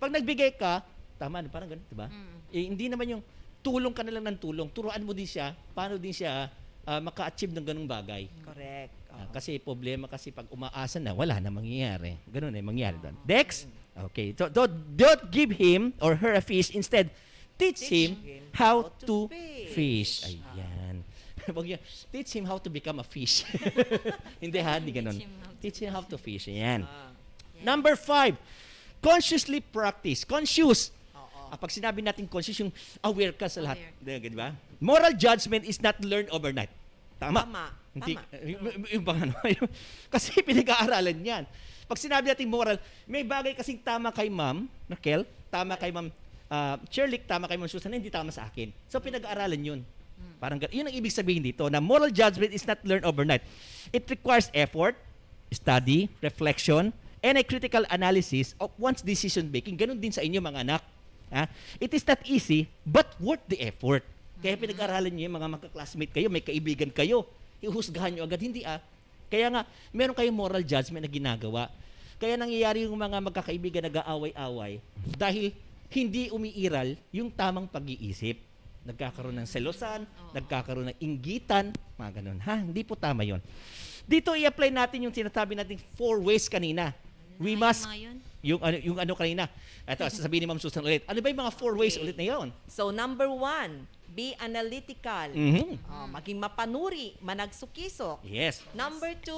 Pag nagbigay ka, tama, parang ganun, diba? Hindi naman yung tulong ka na lang ng tulong. Turuan mo din siya, paano din siya maka-achieve ng ganung bagay. Correct. Kasi problema kasi pag umaasa na, wala na mangyayari. Ganun mangyayari doon. Next. Okay. So, don't give him or her a fish. Instead, teach him how to fish. Ayan. Teach him how to become a fish. Hindi ganun. Teach him how to fish. Ayan. Number 5, consciously practice. Conscious. Pag sinabi natin conscious, yung aware ka sa lahat. Diba? Moral judgment is not learned overnight. Tama. Hindi, yung bang ano? Kasi pinag-aaralan yan. Pag sinabi natin moral, may bagay kasing tama kay Ma'am Raquel, tama kay Ma'am Sherlick, tama kay Ma'am Susan, hindi tama sa akin. So pinag-aaralan yun. Parang yun ang ibig sabihin dito, na moral judgment is not learned overnight. It requires effort, study, reflection, and a critical analysis of one's decision making. Ganun din sa inyo mga anak. It is not easy, but worth the effort. Kaya pinag-aralan niyo yung mga magka-classmate kayo, may kaibigan kayo, ihusgahan niyo agad, hindi Kaya nga, meron kayong moral judgment na ginagawa. Kaya nangyayari yung mga magkakaibigan nag-aaway-away dahil hindi umiiral yung tamang pag-iisip. Nagkakaroon ng selosan, nagkakaroon ng inggitan, mga ganun. Hindi po tama yon. Dito i-apply natin yung sinasabi natin 4 ways kanina. We must, yung ano kanina. Ito, sasabihin ni Ma'am Susan ulit. Ano ba yung mga 4 ways ulit na yon? So, number 1, be analytical. Maging mapanuri, managsukisok. Yes. Number 2,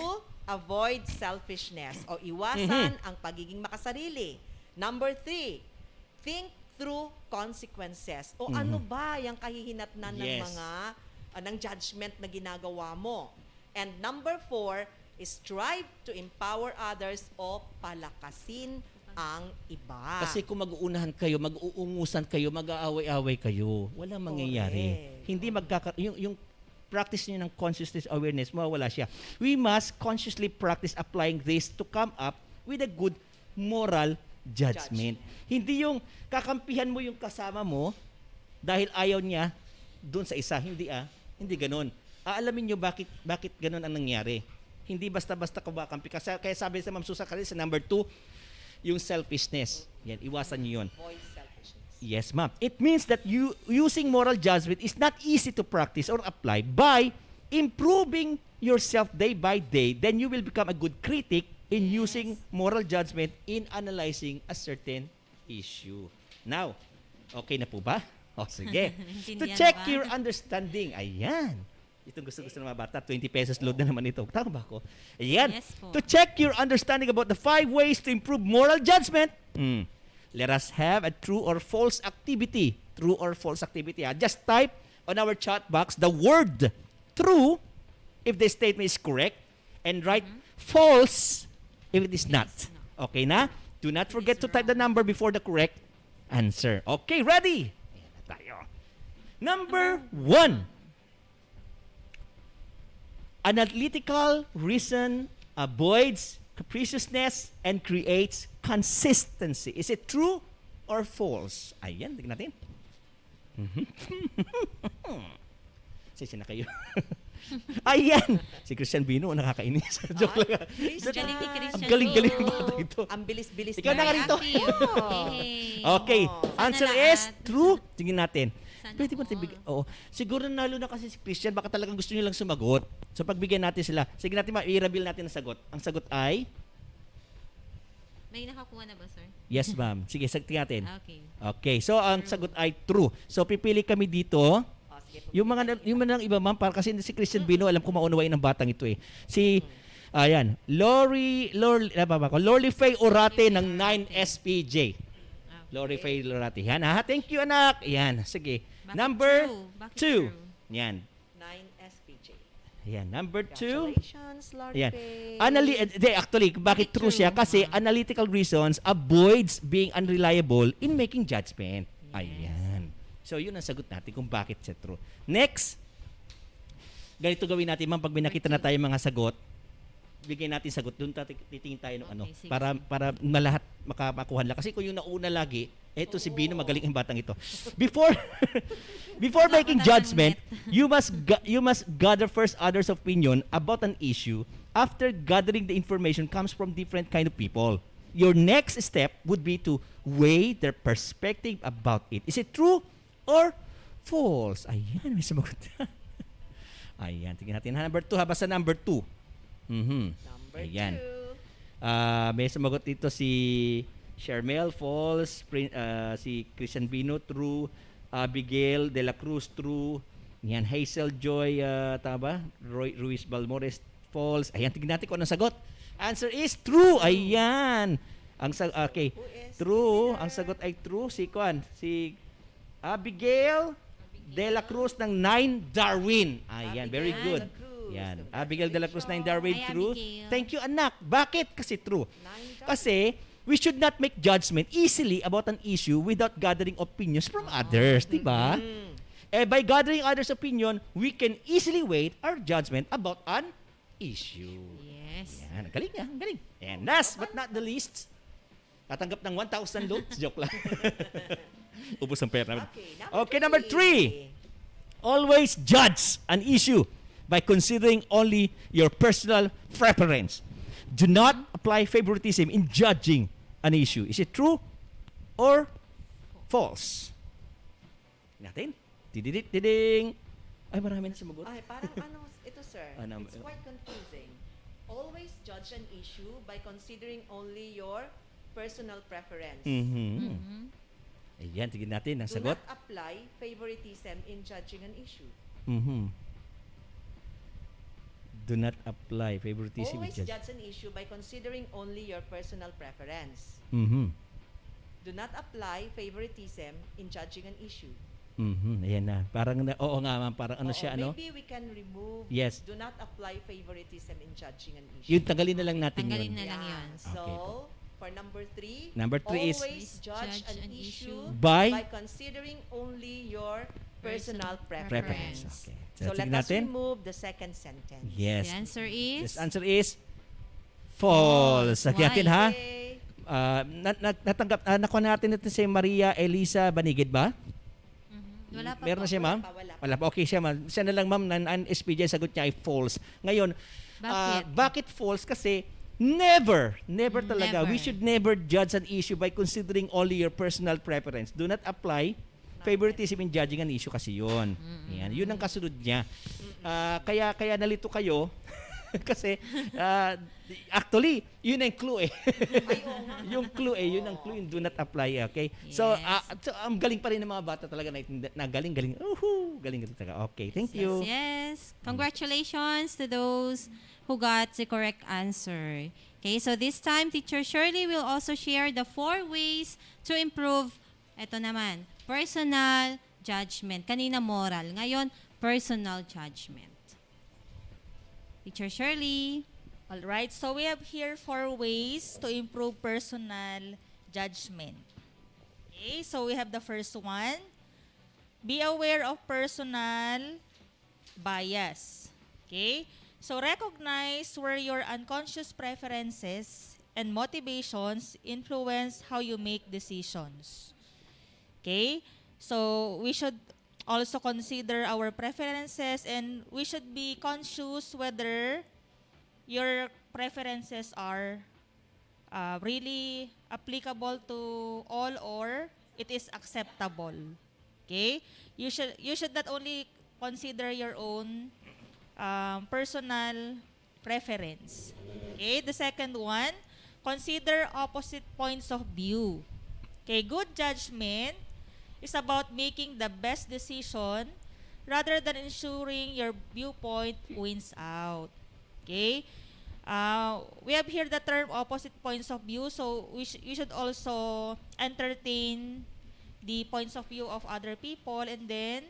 avoid selfishness o iwasan ang pagiging makasarili. Number 3, think through consequences. O ano ba yung kahihinatnan ng mga ng judgment na ginagawa mo? And number 4, strive to empower others o palakasin ang iba. Kasi kung mag-uunahan kayo, mag-uungusan kayo, mag-aaway-aaway kayo, walang mangyayari. Hindi yung practice niyo ng consciousness awareness, mawawala siya. We must consciously practice applying this to come up with a good moral judgment. Hindi yung kakampihan mo yung kasama mo dahil ayaw niya doon sa isa. Hindi ganun. Aalamin niyo bakit ganun ang nangyari. Hindi basta-basta kumakampi. Kaya sabi sa Ma'am Susan kanina sa number 2, yung selfishness. Yan, iwasan niyo yun. Avoid selfishness. Yes, ma'am. It means that using moral judgment is not easy to practice or apply. By improving yourself day by day, then you will become a good critic in using moral judgment in analyzing a certain issue. Now, okay na po ba? Sige. To check your understanding. Ayan. Itong gusto ng mga bata, 20 pesos load na naman ito. Tama ba ako? Ayan. Yes po. To check your understanding about the 5 ways to improve moral judgment, let us have a true or false activity. True or false activity. Just type on our chat box the word true if the statement is correct and write false if it is not. Okay na? Do not forget to type the number before the correct answer. Okay, ready? Ayan na tayo. Number 1. Analytical reason avoids capriciousness, and creates consistency. Is it true or false? Ayan, tignan natin. Sisi na kayo. Ayan! Si Christian Bino, nakakainis. Joke lang. Galing ni Christian. Galing ito. Ang bilis-bilis Ikaw na nga rito. Okay. Answer is true. Tingin natin. Pwede ba natin bigyan? Oo. Siguro nalo na kasi si Christian. Baka talagang gusto niyo lang sumagot. So pagbigyan natin sila. Sige natin, i-reveal natin ang sagot. Ang sagot ay? May nakakuha na ba, sir? Yes, ma'am. Sige, tingnan natin. Okay. Okay. So ang sagot ay true. So pipili kami dito. Yung mga iba, ma'am, para kasi si Christian Bino, alam ko maunawain ng batang ito eh. Ayan, Lorly Faye Orate ng 9SPJ. Lorly Faye Orate. Yan, thank you, anak. Yan, sige. Number 2. Yan. 9SPJ. Yan, number 2. Congratulations, Lorly Yan. Faye. Actually, bakit true siya? Kasi analytical reasons avoids being unreliable in making judgment. Ayan. So, yun ang sagot natin kung bakit siya true. Next, ganito gawin natin, ma'am, pag may nakita na tayo mga sagot, bigay natin sagot, doon titingin tayo ng para malahat makakuha lang. Kasi kung yung nauna lagi, eto si Bino, magaling ang batang ito. Before making judgment, you must gather first others' opinion about an issue. After gathering the information comes from different kind of people. Your next step would be to weigh their perspective about it. Is it true or false? Ayan, may sumagot. Ayan, tingnan natin. Number 2, basta number 2. Number 2. May sumagot dito si Shermel, false. Si Christian Bino, true. Abigail De La Cruz, true. Yan, Hazel Joy, tama ba? Ruiz Balmores, false. Ayan, tingnan natin kung anong sagot. Answer is true. Ayan. Okay. True. Ang sagot ay true. Si Abigail De La Cruz ng 9 Darwin. Ayan, very good. Yan. Abigail De La Cruz 9 Darwin, true. Thank you, anak. Bakit? Kasi true. Kasi we should not make judgment easily about an issue without gathering opinions from others, di ba? By gathering others' opinion, we can easily weigh our judgment about an issue. Yes. Yan, galing yan, galing. And last but not the least, tatanggap ng 1,000 loads. Joke lang. Ubus ang pera namin. Okay, number 3. Always judge an issue by considering only your personal preference. Do not apply favoritism in judging an issue. Is it true or false? Natin. Diding. Ay, marami na sumagot. Ay, parang ito, sir. It's quite confusing. Always judge an issue by considering only your personal preference. Ayan, tignan natin ang Do sagot. not apply favoritism in judging an issue. Do not apply favoritism. Always judge an issue by considering only your personal preference. Do not apply favoritism in judging an issue. Ayan na. Parang, oo nga ma'am, parang ano siya, ano? Maybe we can remove, yes. Do not apply favoritism in judging an issue. Yun, tanggalin na lang natin tanggalin yun. na lang yun. So, okay. For number 3, is always judge an issue by considering only your personal preference. preference. Okay. So let us remove the second sentence. Yes. The answer is? The answer is false. Sa natin ha? Nakuha natin ito si Maria Elisa Banigid ba? Wala pa. Meron na siya, ma'am? Wala pa. Okay siya, ma'am. Siya na lang, ma'am, ang SPJ sagot niya ay false. Ngayon, bakit false? Kasi never talaga. We should never judge an issue by considering only your personal preference. Do not apply favoritism in judging an issue kasi yun. Yan. Yun ang kasunod niya. Kaya nalito kayo kasi actually, yun ang clue eh. Yung clue eh, yun ang clue, yung do not apply. Okay? Yes. So, ang galing pa rin ng mga bata talaga na galing. Galing talaga. Okay, thank you. Yes. Congratulations to those who got the correct answer. Okay, so this time, Teacher Shirley will also share the 4 ways to improve, eto naman, personal judgment. Kanina moral, ngayon, personal judgment. Teacher Shirley. All right, so we have here 4 ways to improve personal judgment. Okay, so we have the first one. Be aware of personal bias. Okay? So recognize where your unconscious preferences and motivations influence how you make decisions. Okay? So we should also consider our preferences, and we should be conscious whether your preferences are really applicable to all or it is acceptable. Okay? You should not only consider your own personal preference. Okay? The second one, consider opposite points of view. Okay, good judgment is about making the best decision rather than ensuring your viewpoint wins out. Okay? We have here the term opposite points of view, so you should also entertain the points of view of other people, and then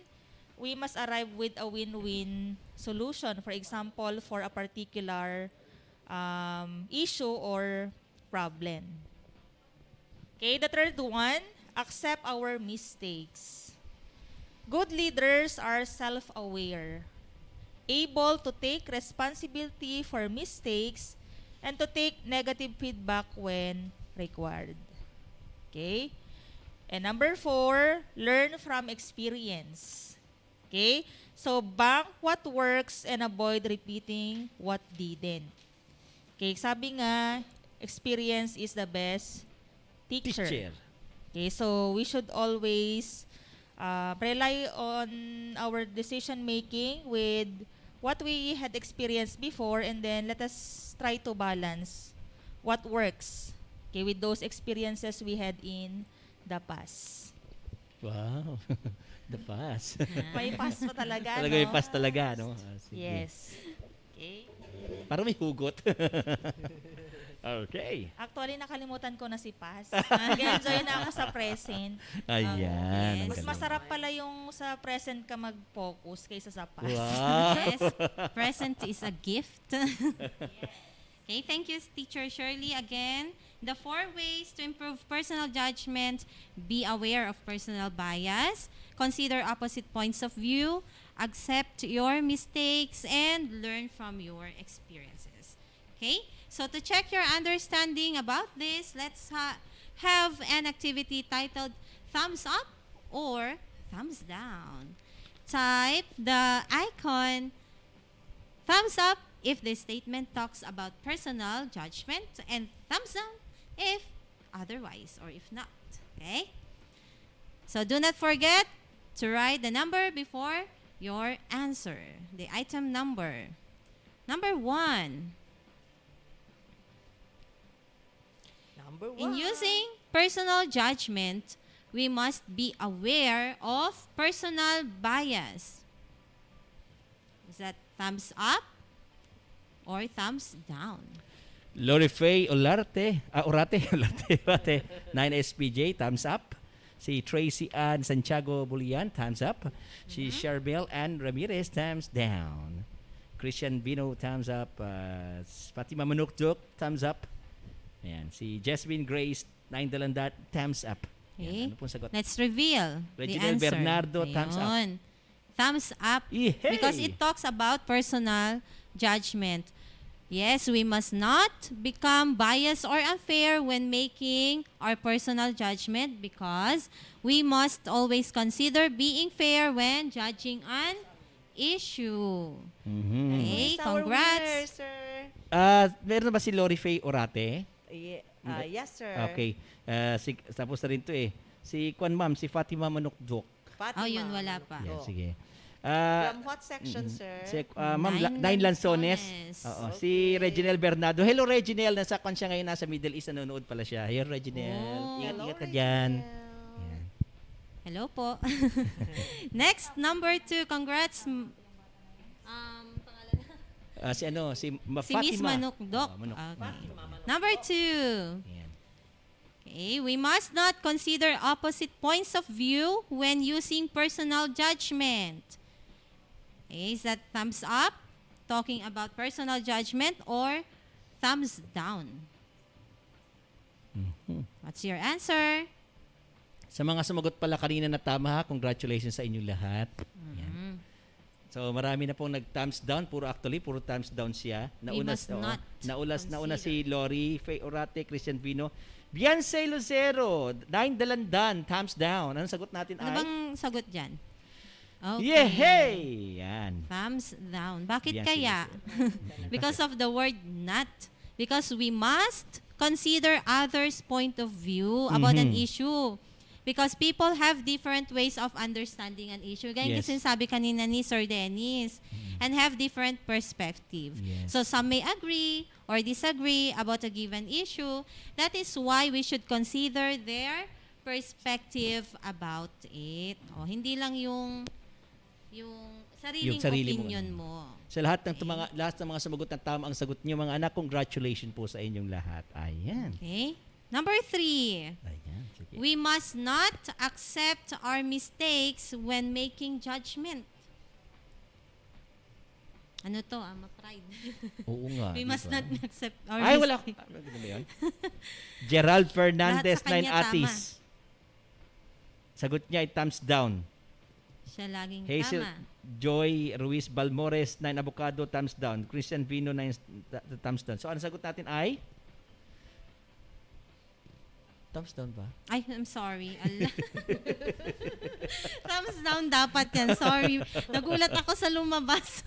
we must arrive with a win-win solution. For example, for a particular issue or problem. Okay, the third one, accept our mistakes. Good leaders are self-aware, able to take responsibility for mistakes and to take negative feedback when required. Okay? And number 4, learn from experience. Okay? So, bank what works and avoid repeating what didn't. Okay, sabi nga, experience is the best teacher. Okay, so we should always rely on our decision making with what we had experienced before, and then let us try to balance what works, okay, with those experiences we had in the past. Wow. The past. May past pa talaga, Talaga no? may past talaga, no? Sige. Yes. Okay. Parang may hugot. Okay. Actually, nakalimutan ko na si past. Nag-enjoy na ako sa present. Ayan. Mas masarap pala yung sa present ka mag-focus kaysa sa past. Wow. Yes, present is a gift. Okay, thank you, Teacher Shirley. Again, the 4 ways to improve personal judgment: be aware of personal bias, consider opposite points of view, accept your mistakes, and learn from your experiences. Okay, so to check your understanding about this, let's have an activity titled thumbs up or thumbs down. Type the icon thumbs up if the statement talks about personal judgment, and thumbs down if otherwise or if not. Okay? So do not forget to write the number before your answer. The item number. Number 1. Number 1. In using personal judgment, we must be aware of personal bias. Is that thumbs up or thumbs down? Lorifay Olarte, Orate, 9SPJ, thumbs up. Si Tracy Ann Santiago Bulian, thumbs up. Si Charbel Ann Ramirez, thumbs down. Christian Bino, thumbs up. Fatima Manukduk, thumbs up. Ayan. Si Jasmine Grace, 9 Dalandat, thumbs up. Okay. Ayan. Ano pong sagot? Let's reveal the Reginald answer. Bernardo, thumbs up. Ayun. Thumbs up because it talks about personal judgment. Yes, we must not become biased or unfair when making our personal judgment, because we must always consider being fair when judging an issue. Okay, Who's our winner, congrats. sir? Meron na ba si Lorifay Orate? Yes, sir. Okay. Tapos na rin to eh. Si Kwan Ma'am, si Fatima Manukduk. Fatima. Oh, yun, wala pa. Yan, sige. From what section, sir? Si Ma'am Nine Lanzones. Oo. Si Reginald Bernardo. Hello, Reginald. Nasa kwan siya ngayon. Nasa Middle East. Nanonood pala siya. Hello, Reginald. Ingat ka dyan. Yan. Hello po. Next, number 2. Congrats. Si Si Fatima. Miss Manukdok. Okay. Number 2. Okay, we must not consider opposite points of view when using personal judgment. Okay, is that thumbs up, talking about personal judgment, or thumbs down? What's your answer? Sa mga sumagot pala kanina na tama, congratulations sa inyo lahat. Yan. So marami na pong nag-thumbs down, puro thumbs down siya. We must not Nauna si Lori, Faye Orate, Christian Vino. Beyonce Lucero, 9 Dalandan, thumbs down. Anong sagot natin Ano ay? bang sagot dyan? Okay. Yehey! Yan. Thumbs down. Bakit Beyonce kaya? Because of the word not. Because we must consider others' point of view about an issue. Because people have different ways of understanding an issue. Ganyan Yes. kasi sabi kanina ni Sir Dennis. And have different perspective. Yes. So some may agree or disagree about a given issue. That is why we should consider their perspective about it. O, hindi lang yung sariling opinion mo. Sa lahat ng mga sumagot na tama ang sagot niyo, mga anak, congratulations po sa inyong lahat. Ayan. Okay? Number 3. Ayan. Sige. We must not accept our mistakes when making judgment. Ano to? Ma-pride. Oo nga. We must not accept our Ay, wala. mistakes. Ano ba yun? Gerald Fernandez, Lahat sa 9 kanya Atis. Sagot niya ay thumbs down. Siya laging Hazel tama. Joy Ruiz Balmores, 9 Avocado, thumbs down. Christian Vino, 9 thumbs down. So, ano sagot natin ay? Thumbs down ba? Ay, I'm sorry. Thumbs down dapat yan. Sorry. Nagulat ako sa lumabas.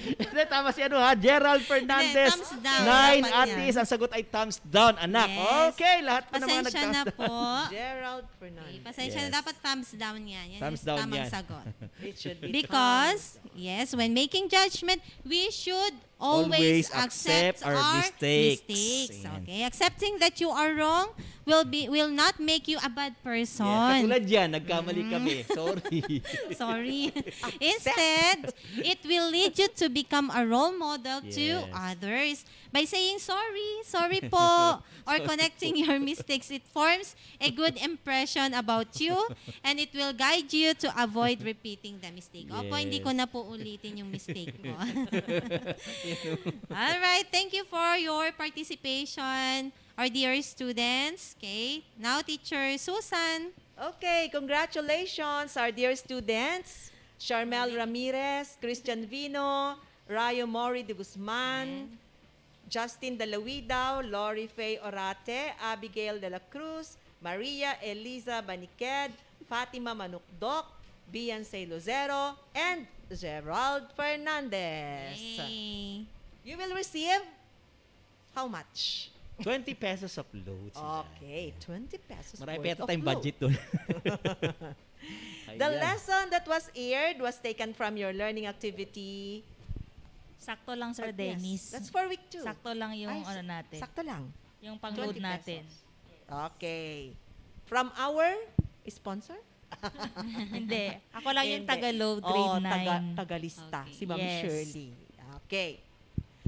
Hindi, tama si Gerald Fernandez. Thumbs down. 9 Dapat Atis. yan. Ang sagot ay thumbs down, anak. Yes. Okay, lahat pa ng mga Pasensya nag-thumbs na down. po. Gerald Fernandez. Pasensya na, dapat thumbs down yan. Yan Thumbs yung down tamang yan. sagot. It should be Because, yes, when making judgment, we should always accept our mistakes. Ayan. Okay? Accepting that you are wrong will not make you a bad person. Yeah, katulad yan, nagkamali kami. Sorry. Sorry. Instead, it will lead you to become a role model to Yes. others by saying sorry po, or connecting your mistakes. It forms a good impression about you and it will guide you to avoid repeating the mistake. Opo, hindi ko na po ulitin yung mistake ko. All right, thank you for your participation, our dear students. Okay, now Teacher Susan. Okay, congratulations, our dear students. Charmel Ramirez, Christian Vino, Rayo Mori de Guzman, Justin Dalawidaw, Lori Faye Orate, Abigail de la Cruz, Maria Eliza Baniked, Fatima Manukdok, Beyonce Lucero, and Gerald Fernandez. Yay. You will receive how much? 20 pesos of loads. Okay, 20 pesos Marami worth pa of tayong load. budget doon. The Ayan. lesson that was aired was taken from your learning activity. Sakto lang, Sir Yes, Dennis. that's for week 2. Sakto lang yung Ay, ano natin. Sakto lang. Yung pang-load 20 natin. Okay. From our sponsor? Hindi. Ako lang yung Hindi. taga-load, grade 9. Tagalista. Okay. Si Ma'am Yes. Shirley. Okay.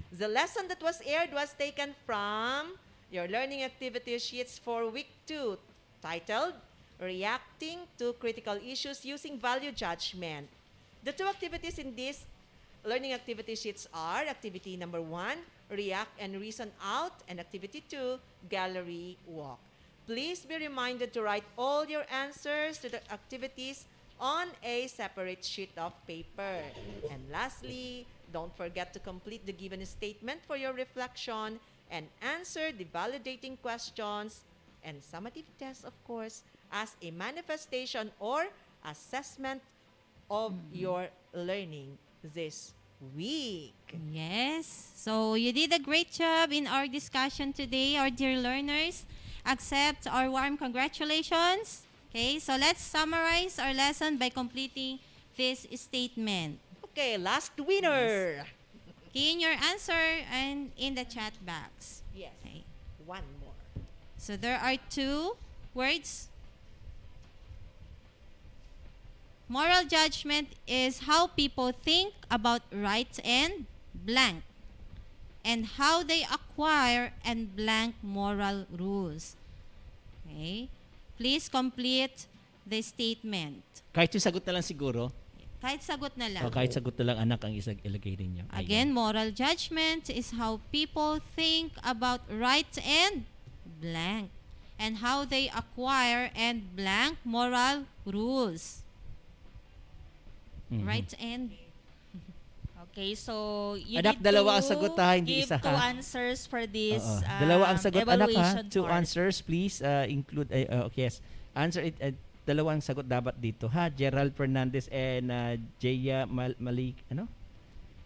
The lesson that was aired was taken from your learning activity sheets for week 2, titled Reacting to Critical Issues Using Value Judgment. The two activities in this learning activity sheets are activity number 1, react and reason out, and activity 2, gallery walk. Please be reminded to write all your answers to the activities on a separate sheet of paper. And lastly, don't forget to complete the given statement for your reflection and answer the validating questions and summative tests, of course, as a manifestation or assessment of your learning this week. Yes. So you did a great job in our discussion today, our dear learners. Accept our warm congratulations. Okay, so let's summarize our lesson by completing this statement. Okay, last winner. Key in your answer and in the chat box. Yes. Okay. One more. So there are 2 words. Moral judgment is how people think about right and blank, and how they acquire and blank moral rules. Okay? Please complete the statement. Kahit yung sagot na lang siguro. Kahit sagot na lang. O kahit sagot na lang, anak, ang ilagay ninyo. Again, moral judgment is how people think about right and blank, and how they acquire and blank moral rules. right end. Okay, so you Anak, need dalawa to ang sagot, ha, hindi give isa, two ha? answers for this Oo. Dalawa ang sagot, anak, ha? evaluation Two part. answers, please. Include, okay, yes. Answer it. Dalawa ang sagot dapat dito, ha? Gerald Fernandez and Jaya Malik, ano?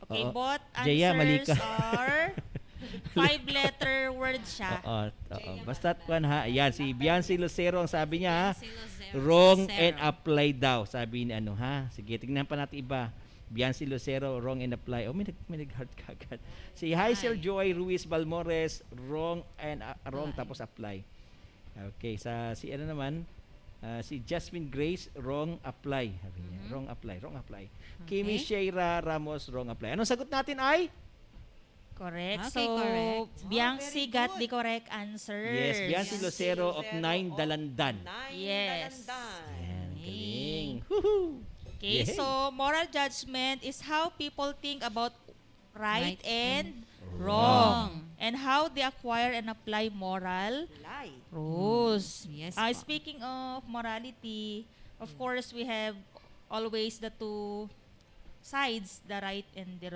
Okay, Oo. both Jaya answers Malika. are 5-letter word siya. Oo. Basta one, ha? Ayan, si Biancy Lucero ang sabi niya, ha? Wrong and apply daw. Sabi ni ano, ha? Sige, tingnan pa natin iba. Biancy Lucero, wrong and apply. Oh, may nag-heart kagad. Si Hazel Joy Ruiz Balmores, wrong and wrong tapos apply. Okay, si ano naman, si Jasmine Grace, wrong apply. Sabi niya, wrong apply. Okay. Kimi Sheira Ramos, wrong apply. Anong sagot natin ay? Correct. Okay, so, correct. Biancy got the correct answer. Yes, Biancy Lucero of 9 Dalandan. Yes. Ayan, galing. Woohoo! Okay, Yay. so moral judgment is how people think about right and wrong. And how they acquire and apply moral rules. Yes. Speaking of morality, of course, we have always the two sides, the right and the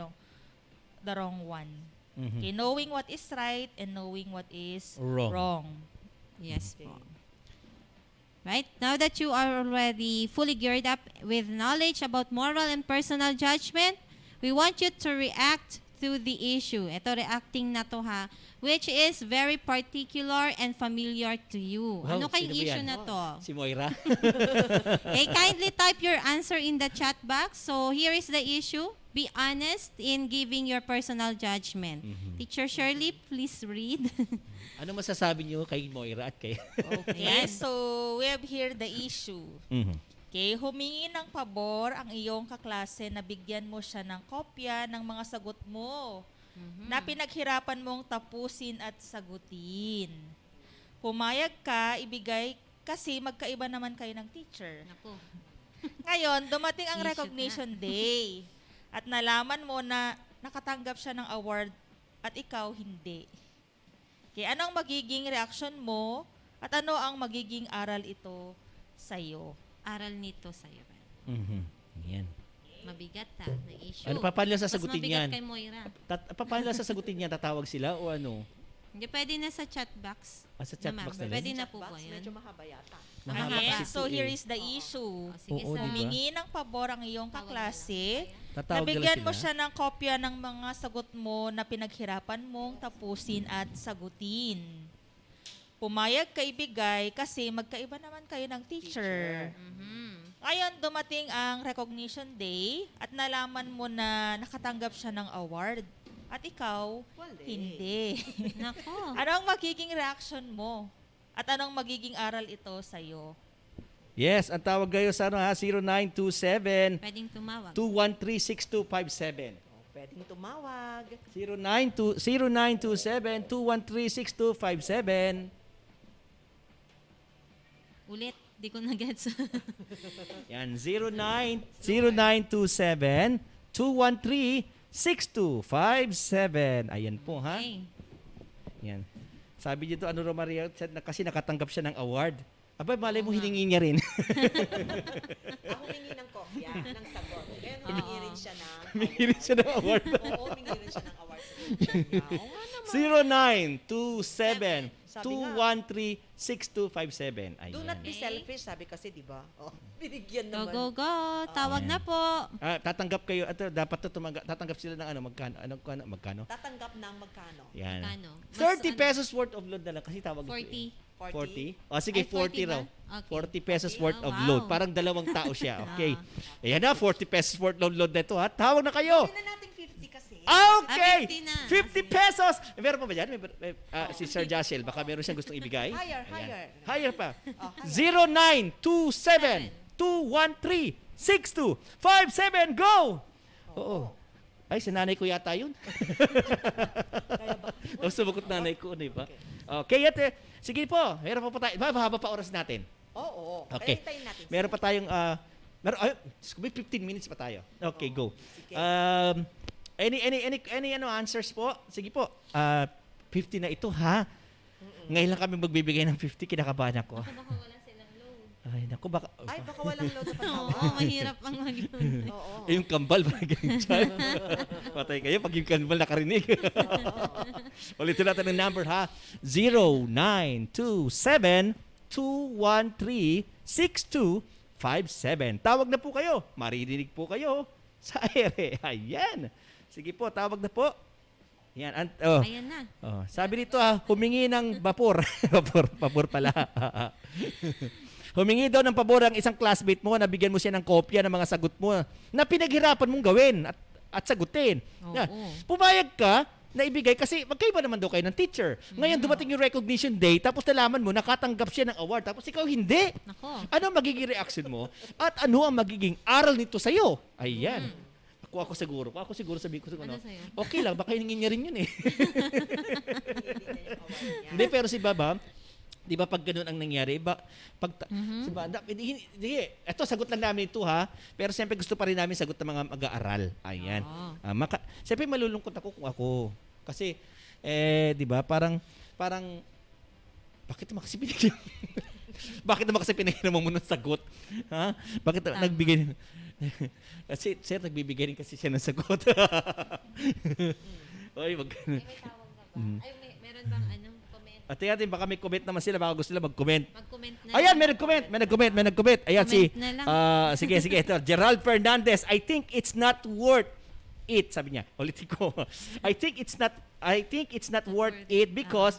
wrong one. Okay, knowing what is right and knowing what is wrong. Yes po. Right? Now that you are already fully geared up with knowledge about moral and personal judgment, we want you to react to the issue. Ito, reacting na to, ha, which is very particular and familiar to you. Wow, Ano kayong sino ba issue yan? na to? Si Moira. Okay, kindly type your answer in the chat box. So here is the issue. Be honest in giving your personal judgment. Teacher Shirley, please read. Ano masasabi niyo kay Moira at kay... Okay, so we have here the issue. Okay, humingi ng pabor ang iyong kaklase na bigyan mo siya ng kopya ng mga sagot mo na pinaghirapan mong tapusin at sagutin. Pumayag ka, ibigay kasi magkaiba naman kayo ng teacher. Ngayon, dumating ang recognition day at nalaman mo na nakatanggap siya ng award at ikaw hindi. Okay, anong magiging reaction mo at ano ang magiging aral ito sa'yo? Aral nito sa'yo. Yan. Mabigat na issue. Ano, paano lang sasagutin Mas yan? mabigat kay Moira. Paano lang sasagutin yan? Tatawag sila o ano? Hindi, pwede na sa chat box. Sa chat box na lang? Pwede na po ba yan? Medyo mahaba yata. Mahaba Okay, kasi so ito here eh. is the issue. Sige, Oo, sa diba? Humingi ng pabor ang iyong kaklase. Tatawag Nabigyan nila mo sila? siya ng kopya ng mga sagot mo na pinaghirapan mong tapusin at sagutin. Pumayag ka ibigay kasi magkaiba naman kayo ng teacher. Ngayon, dumating ang recognition day at nalaman mo na nakatanggap siya ng award. At ikaw, hindi. Nako. Anong magiging reaction mo? At anong magiging aral ito sa'yo? Yes, ang tawag kayo sa ano ha, 0927 Pwedeng tumawag. 213-6257. Pwedeng tumawag. 0927 213-6257. Ulit, di ko na-gets. Yan, 0927 213-6257. Ayan po, ha? Okay. Yan. Sabi dito, ano Romaria, kasi nakatanggap siya ng award. Aba, malay mo hiningi niya rin. Ako humingi ng kopya, ng sagot. Ngayon, humingi rin siya ng Humingi rin siya ng award. Oo, humingi rin siya ng award sa teacher niya. Oo nga naman. 0927-213-6257. Ayan. Do not be selfish, sabi kasi, di ba? Oh, binigyan Go, naman. go, go. Tawag na po. Tatanggap kayo, dapat tatanggap sila ng magkano? Tatanggap ng magkano? Yan. Magkano? 30 pesos worth of load na lang kasi tawag ito. 40? O sige, Ay, 40 raw. ba? Okay. 40 pesos worth of wow. load. Parang dalawang tao siya. Okay. Ayan na, 40 pesos worth of load na ito. Ha? Tawag na kayo. Hindi na natin 50 kasi. Okay! 50 na. 50 pesos! Meron pa ba dyan? Si Sir Joshel, baka meron siyang gustong ibigay. Higher, Ayan. higher. Higher pa. Oh, higher. 0927-213-6257. Go! Oo. Ay, si nanay ko yata yun. O, sumagot nanay ko, di ba? Okay, sige po. Meron pa tayo. Mahaba pa oras natin. Oo. Okay. Hintayin natin. Meron pa tayong, may 15 minutes pa tayo. Okay, go. Any answers po? Sige po. 50 na ito, ha? Ngayon lang kami magbibigay ng 50, kinakabahan ako. Baka wala silang load. Ay, naku, baka... Ay, baka walang load na patawa. Oo, mahirap ang mag-yun. Oo. Eh, yung kambal, parang dyan. Patay kayo pag yung kambal nakarinig. Ulitin natin ang number, ha? 0927-213-6257. Tawag na po kayo. Maririnig po kayo sa ere. Ayan. Sige po, tawag na po. Yan. Ayan na. Sabi dito, humingi ng vapor. Vapor pala. Humingi daw ng pabor ang isang classmate mo na bigyan mo siya ng kopya ng mga sagot mo na pinaghirapan mong gawin at sagutin. Pumayag ka na ibigay kasi magkaiba naman daw kayo ng teacher. Ngayon dumating yung recognition day tapos nalaman mo nakatanggap siya ng award tapos ikaw hindi. Ano ang magiging reaction mo? At ano ang magiging aral nito sa'yo? Ayan. Ako siguro sabihin ko ano, okay lang, baka hiningin niya rin yun eh. Hindi, pero si Baba, di ba pag ganun ang nangyari, si Baba, eto sagot lang namin ito ha, pero siyempre gusto pa rin namin sagot ng mga mag-aaral. Ayan. Siyempre malulungkot ako kung ako. Kasi, di ba, parang, bakit naman kasi pinigyan? Bakit naman kasi pinigyan mo ng sagot? Ha? Bakit nagbigay? Kasi, sir, nagbibigay rin kasi siya ng sagot. Oy, wag. May tawag na ba? Ay, meron bang comment? At tingnan natin, baka may comment naman sila, baka gusto nila mag-comment. Mag-comment na. Ayan, may nag-comment. Ayan, sige, ito. Gerald Fernandez, I think it's not worth it, sabi niya. Ulitin ko. I think it's not worth it because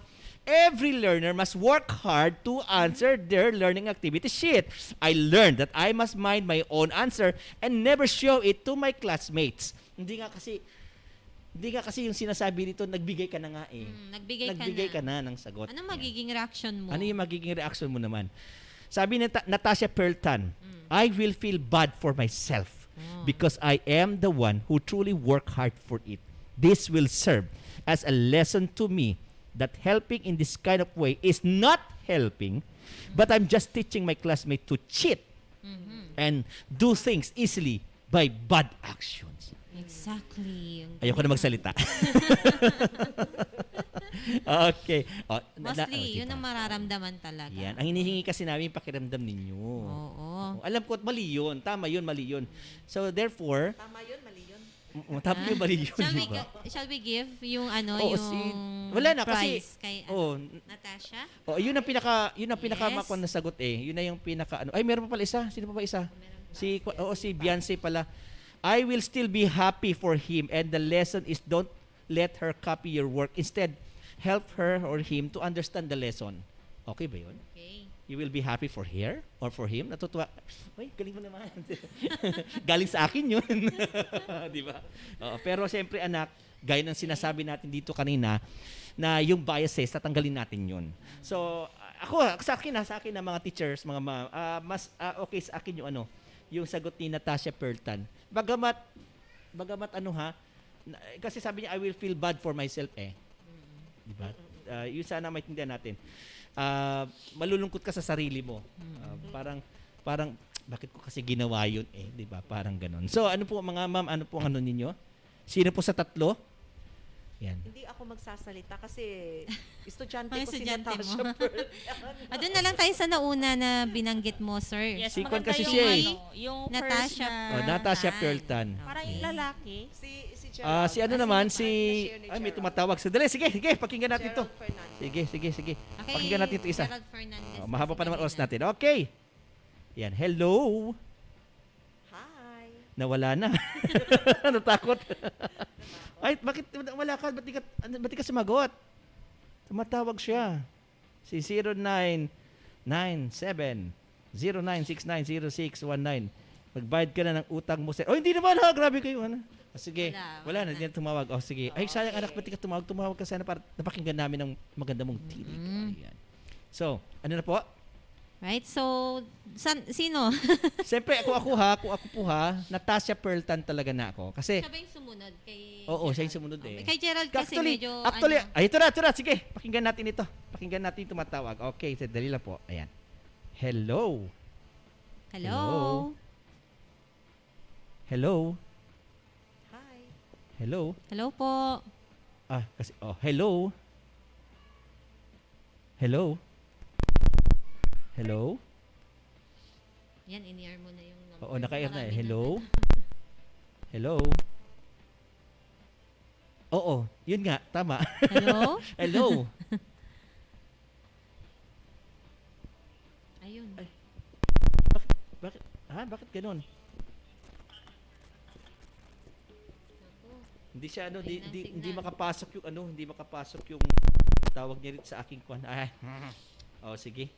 every learner must work hard to answer their learning activity sheet. I learned that I must mind my own answer and never show it to my classmates. Hindi nga kasi yung sinasabi dito, nagbigay ka na nga eh. Nagbigay ka na ng sagot. Ano magiging reaction mo? Ano yung magiging reaction mo naman? Sabi ni Natasha Perltan, I will feel bad for myself because I am the one who truly work hard for it. This will serve as a lesson to me that helping in this kind of way is not helping, but I'm just teaching my classmate to cheat and do things easily by bad actions. Exactly. Ayoko na magsalita. Okay. Mostly, yun ang mararamdaman talaga. Yan. Ang hinihingi kasi namin pakiramdam ninyo. Oo. Alam ko, mali yun. Tama yun, mali yun. So, therefore, Tama yun, mali yun. Tama yun, mali yun. Shall we give yung wala na, prize kasi, kay Natasha? Yun ang pinaka makon na sagot eh. Yun na yung pinaka Ay, meron pa pala isa. Sino pa ba isa? Si Beyonce pala. I will still be happy for him and the lesson is don't let her copy your work. Instead, help her or him to understand the lesson. Okay ba yun? Okay. You will be happy for her or for him? Natutuwa. Ay, galing mo naman. Galing sa akin yun. Di ba? Pero siyempre anak, gaya ng sinasabi natin dito kanina, na yung biases, tatanggalin natin yun. So, sa akin na mga teachers, mga mas okay sa akin yung sagot ni Natasha Perltan. Bagamat kasi sabi niya, I will feel bad for myself eh. Diba? Yun sana maintindihan natin. Malulungkot ka sa sarili mo. Parang bakit ko kasi ginawa yun eh, 'di ba? Parang ganoon. So ano po mga ma'am, ano po ang ninyo? Sino po sa tatlo? Yan. Hindi ako magsasalita kasi estudyante ko si estudyante Natasha mo. Pearl. Doon na lang tayo sa nauna na binanggit mo, sir. Yes, Sikon maganda kasi yung, siya eh. yung Natasha. Natasha Perltan. Parang yung lalaki. Si ano naman, may tumatawag. Sige, pakinggan natin ito. Sige. Okay, Pakinggan natin ito isa. Gerald Fernandez. Mahaba pa naman oras natin. Okay. Yan, hello. Hi. Nawala na. Natakot. Ay, bakit wala ka? Ba't di ka sumagot? Tumatawag siya. Si 0997-09690619. Magbayad ka na ng utang mo. Hindi naman ha. Grabe kayo. Sige. Wala na. Hindi na tumawag. Sige. Ay, sayang anak. Ba't di ka tumawag? Tumawag ka sana para napakinggan namin ng maganda mong tinig. Ayan. So, ano na po? Right? So, sino? Siyempre, ako po ha, Natasha Perltan talaga na ako. Kasi, siya ba yung sumunod? Oo, siya yung sumunod eh. Kay Gerald kasi medyo, ito na. Sige, pakinggan natin ito. Pakinggan natin yung tumatawag. Okay, dali lang po. Ayan. Hello. Hello. Hi. Hello. Hello po. Hello. Hello. Yan, in-air mo na yung number. Oo, naka-air na eh. Marami Hello? Hello? Oo, yun nga, tama. Hello? Hello? Ayun. Ay. Bakit? Bakit ganun? Hindi siya hindi makapasok yung hindi makapasok yung tawag niya rin sa aking kwan. Ay. Oh, sige.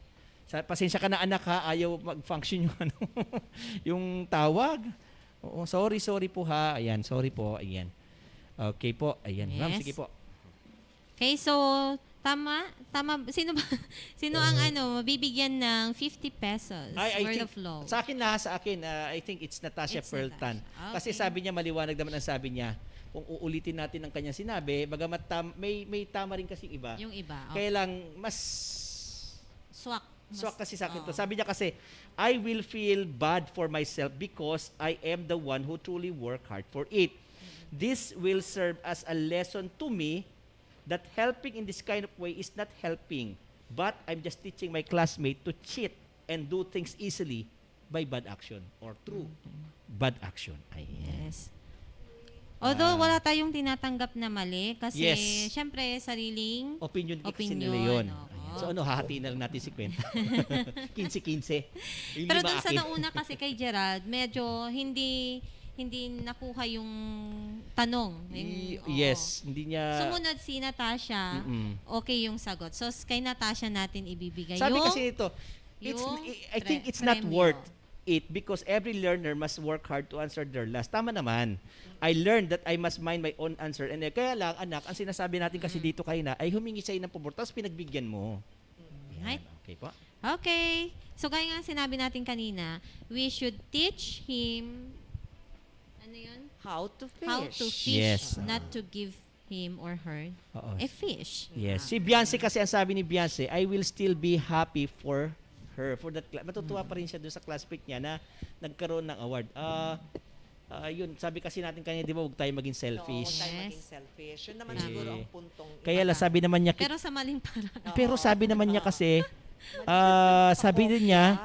Pasensya ka na anak ha, ayaw mag-function yung yung tawag. Oo, sorry po ha. Ayan, sorry po. Ayan. Okay po. Ayan, ma'am, sige po. Okay, so tama. Sino ang mabibigyan ng 50 pesos worth of love? Sa akin, I think it's Natasha Pearltan. Okay. Kasi sabi niya, maliwanag naman ang sabi niya, kung uulitin natin ang kanyang sinabi, bagamat may tama rin kasi iba. Yung iba. Okay. Kaya lang, mas swak kasi sa akin to. Sabi niya kasi, I will feel bad for myself because I am the one who truly work hard for it. This will serve as a lesson to me that helping in this kind of way is not helping, but I'm just teaching my classmate to cheat and do things easily by bad action or through bad action. Yes. Although wala tayong tinatanggap na mali kasi syempre sariling opinion kasi nila yun. So hahatiin na lang natin si Kwenta. 15-15. Pero dun sa nauna kasi kay Gerald, medyo hindi nakuha yung tanong. Yes, hindi niya... Sumunod si Natasha, okay yung sagot. So, kay Natasha natin ibibigay Sabi kasi ito, I think it's not worth it because every learner must work hard to answer their last. Tama naman. I learned that I must mind my own answer. And kaya lang, anak, ang sinasabi natin kasi dito kayo na, ay humingi sa'yo ng pabor, tapos pinagbigyan mo. Right? Okay po. Okay. So, kaya nga sinabi natin kanina, we should teach him how to fish. How to fish, not to give him or her a fish. Yes. Si Beyonce kasi, ang sabi ni Beyonce, I will still be happy for her. For that matutuwa pa rin siya doon sa classmate niya na nagkaroon ng award. Yun, sabi kasi natin kanina, di ba, huwag tayo maging selfish. Huwag tayo maging selfish. Yun naman siguro ang puntong kaya lang, sabi naman niya, pero sa maling paraan. Pero sabi naman niya kasi, sabi din niya,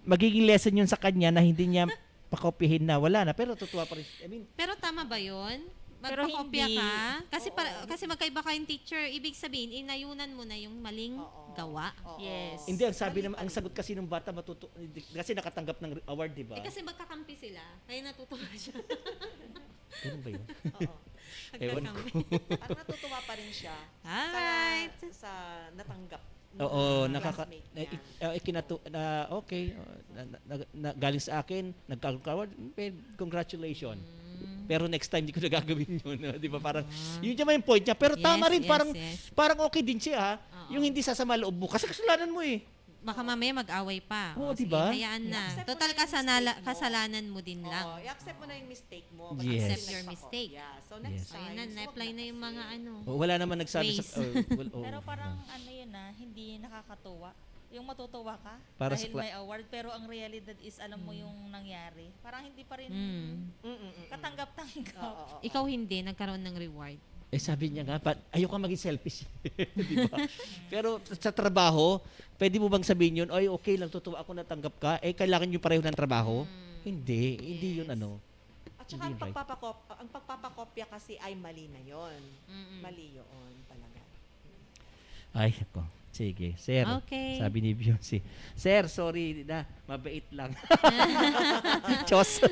magiging lesson yun sa kanya na hindi niya pakopihin na, wala na, pero tutuwa pa rin. Pero tama ba yun? Pero Magpakopya hindi. ka? Kasi magkaiba kayong teacher, ibig sabihin, inayunan mo na yung maling gawa. Yes. Hindi, ang sabi naman, ang sagot kasi ng bata, kasi nakatanggap ng award, di ba? Kasi magkakampi sila, kaya natutuwa siya. Ganun ba yun? Ewan ko. Parang natutuwa pa rin siya sa natanggap. Oo, okay, galing sa akin, nagka-award, congratulations. Pero next time, di ko na gagawin yun. Di ba? Parang, yun naman yung point niya. Pero tama rin, parang okay din siya. Yung hindi sasama loob mo. Kasi kasalanan mo eh. Baka mamaya mag-away pa. Oo, diba? Hayaan na. Total kasalanan mo din lang. I-accept mo na yung mistake mo. Yes. Accept your mistake. Yeah. So next time, Ayun na, na-apply na yung mga wala naman nagsabi ways. sa... Pero parang hindi nakakatuwa. Yung matutuwa ka Para dahil sa may award, pero ang realidad is alam mo yung nangyari. Parang hindi pa rin katanggap-tanggap. Ikaw hindi, nagkaroon ng reward. Sabi niya nga, ayoko maging selfish. Di ba? Pero sa trabaho, pwede mo bang sabihin yun, ay okay lang, tutuwa ako natanggap ka, kailangan nyo pareho ng trabaho? Hindi. Hindi yun At saka ang pagpapakopya kasi ay mali na yun. Mali yun talaga. Ay, ako. Sige, sir. Okay. Sabi ni Beyonce, sir, sorry na, mabait lang. Chos.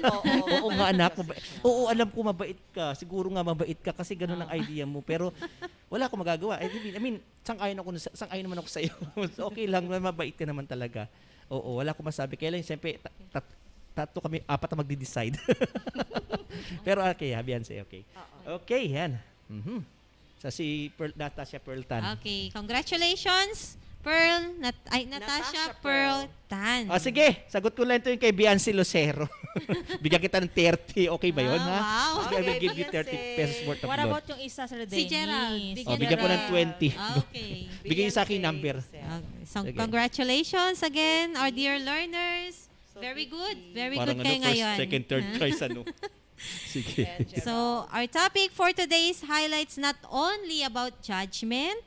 Oo nga anak, oo, alam ko mabait ka. Siguro nga mabait ka kasi ganun ang idea mo. Pero wala akong magagawa. I mean, sang-ayon naman ako sa iyo. Okay lang, mabait ka naman talaga. Oo, wala akong masabi. Kaya lang, siyempre, apat na magde-decide. Pero okay, Beyonce, okay. Okay, yan. Sa si Natasha Pearltan. Okay, congratulations, Natasha Pearltan. Sige, sagot ko lang ito yung kay Beyonce Lucero. Bigyan kita ng 30, okay ba yun? Wow. Sige, I will give you 30 pesos worth of What loan. about yung isa, Sir Dennis? Si Gerald. Bigyan ko ng 20. Okay. Bigyan niyo sa akin number. Okay. So, congratulations again, our dear learners. Very good. Very good kayo ngayon. First, second, third prize, Sige. So, our topic for today highlights not only about judgment,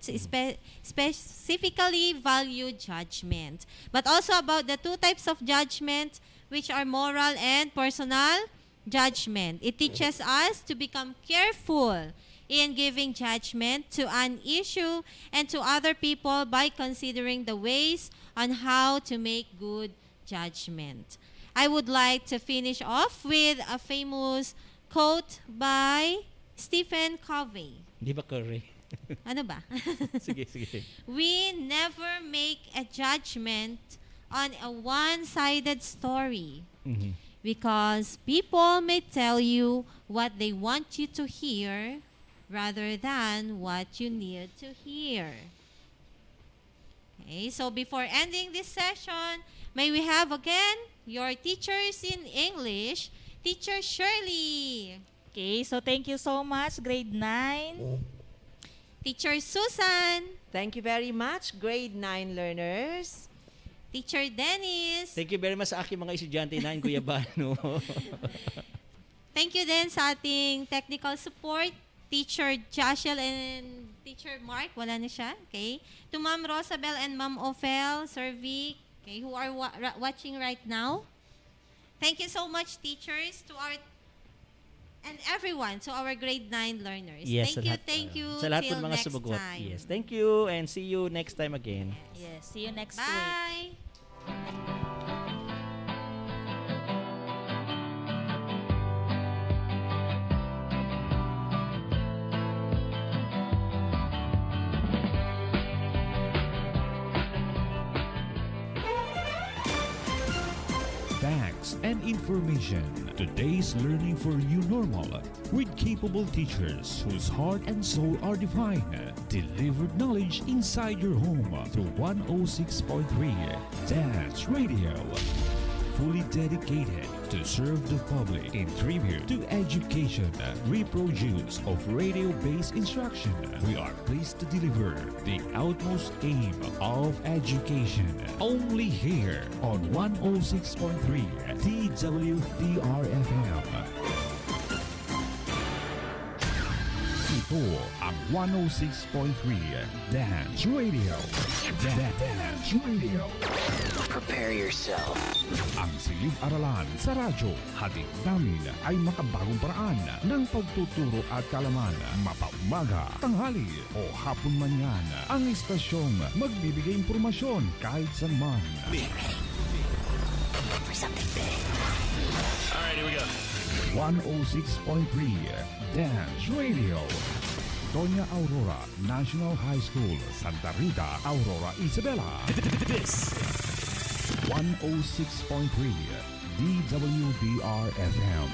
specifically value judgment, but also about the two types of judgment, which are moral and personal judgment. It teaches us to become careful in giving judgment to an issue and to other people by considering the ways on how to make good judgment. I would like to finish off with a famous quote by Stephen Covey. Di ba Curry? Ano ba? Sige, sige. We never make a judgment on a one-sided story because people may tell you what they want you to hear rather than what you need to hear. Okay, so before ending this session, may we have again your teachers in English, Teacher Shirley. Okay, so thank you so much, grade 9. Teacher Susan. Thank you very much, grade 9 learners. Teacher Dennis. Thank you very much sa aking mga estudyante na Kuya Bano. Thank you din sa ating technical support, Teacher Joshel and Teacher Mark. Wala na siya. Okay. To Ma'am Rosabel and Ma'am Ophel, Sir Vic, okay, who are watching right now. Thank you so much, teachers, to our and everyone, to our grade 9 learners. Yes, Thank you. Sa lahat po Till ng mga next sumagot. time. Yes, thank you and see you next time again. Yes, see you next week. Bye. Facts and information. Today's learning for you normal with capable teachers whose heart and soul are divine. Delivered knowledge inside your home through 106.3 Dance Radio. Fully dedicated to serve the public in tribute to education, reproduce of radio-based instruction. We are pleased to deliver the utmost aim of education. Only here on 106.3 DWDR-FM. Ito ang 106.3 Dance Radio. Dance Radio. Prepare yourself. Ang silid-aralan sa radyo, hatid namin ay makabagong paraan ng pagtuturo at kalaman. Mapaumaga, tanghali o hapon man yan. Ang istasyong magbibigay impormasyon kahit saan man. For something big. Alright, here we go. 106.3 Dance Radio. Doña Aurora National High School, Santa Rita, Aurora, Isabela. This 106.3 DWDR-FM.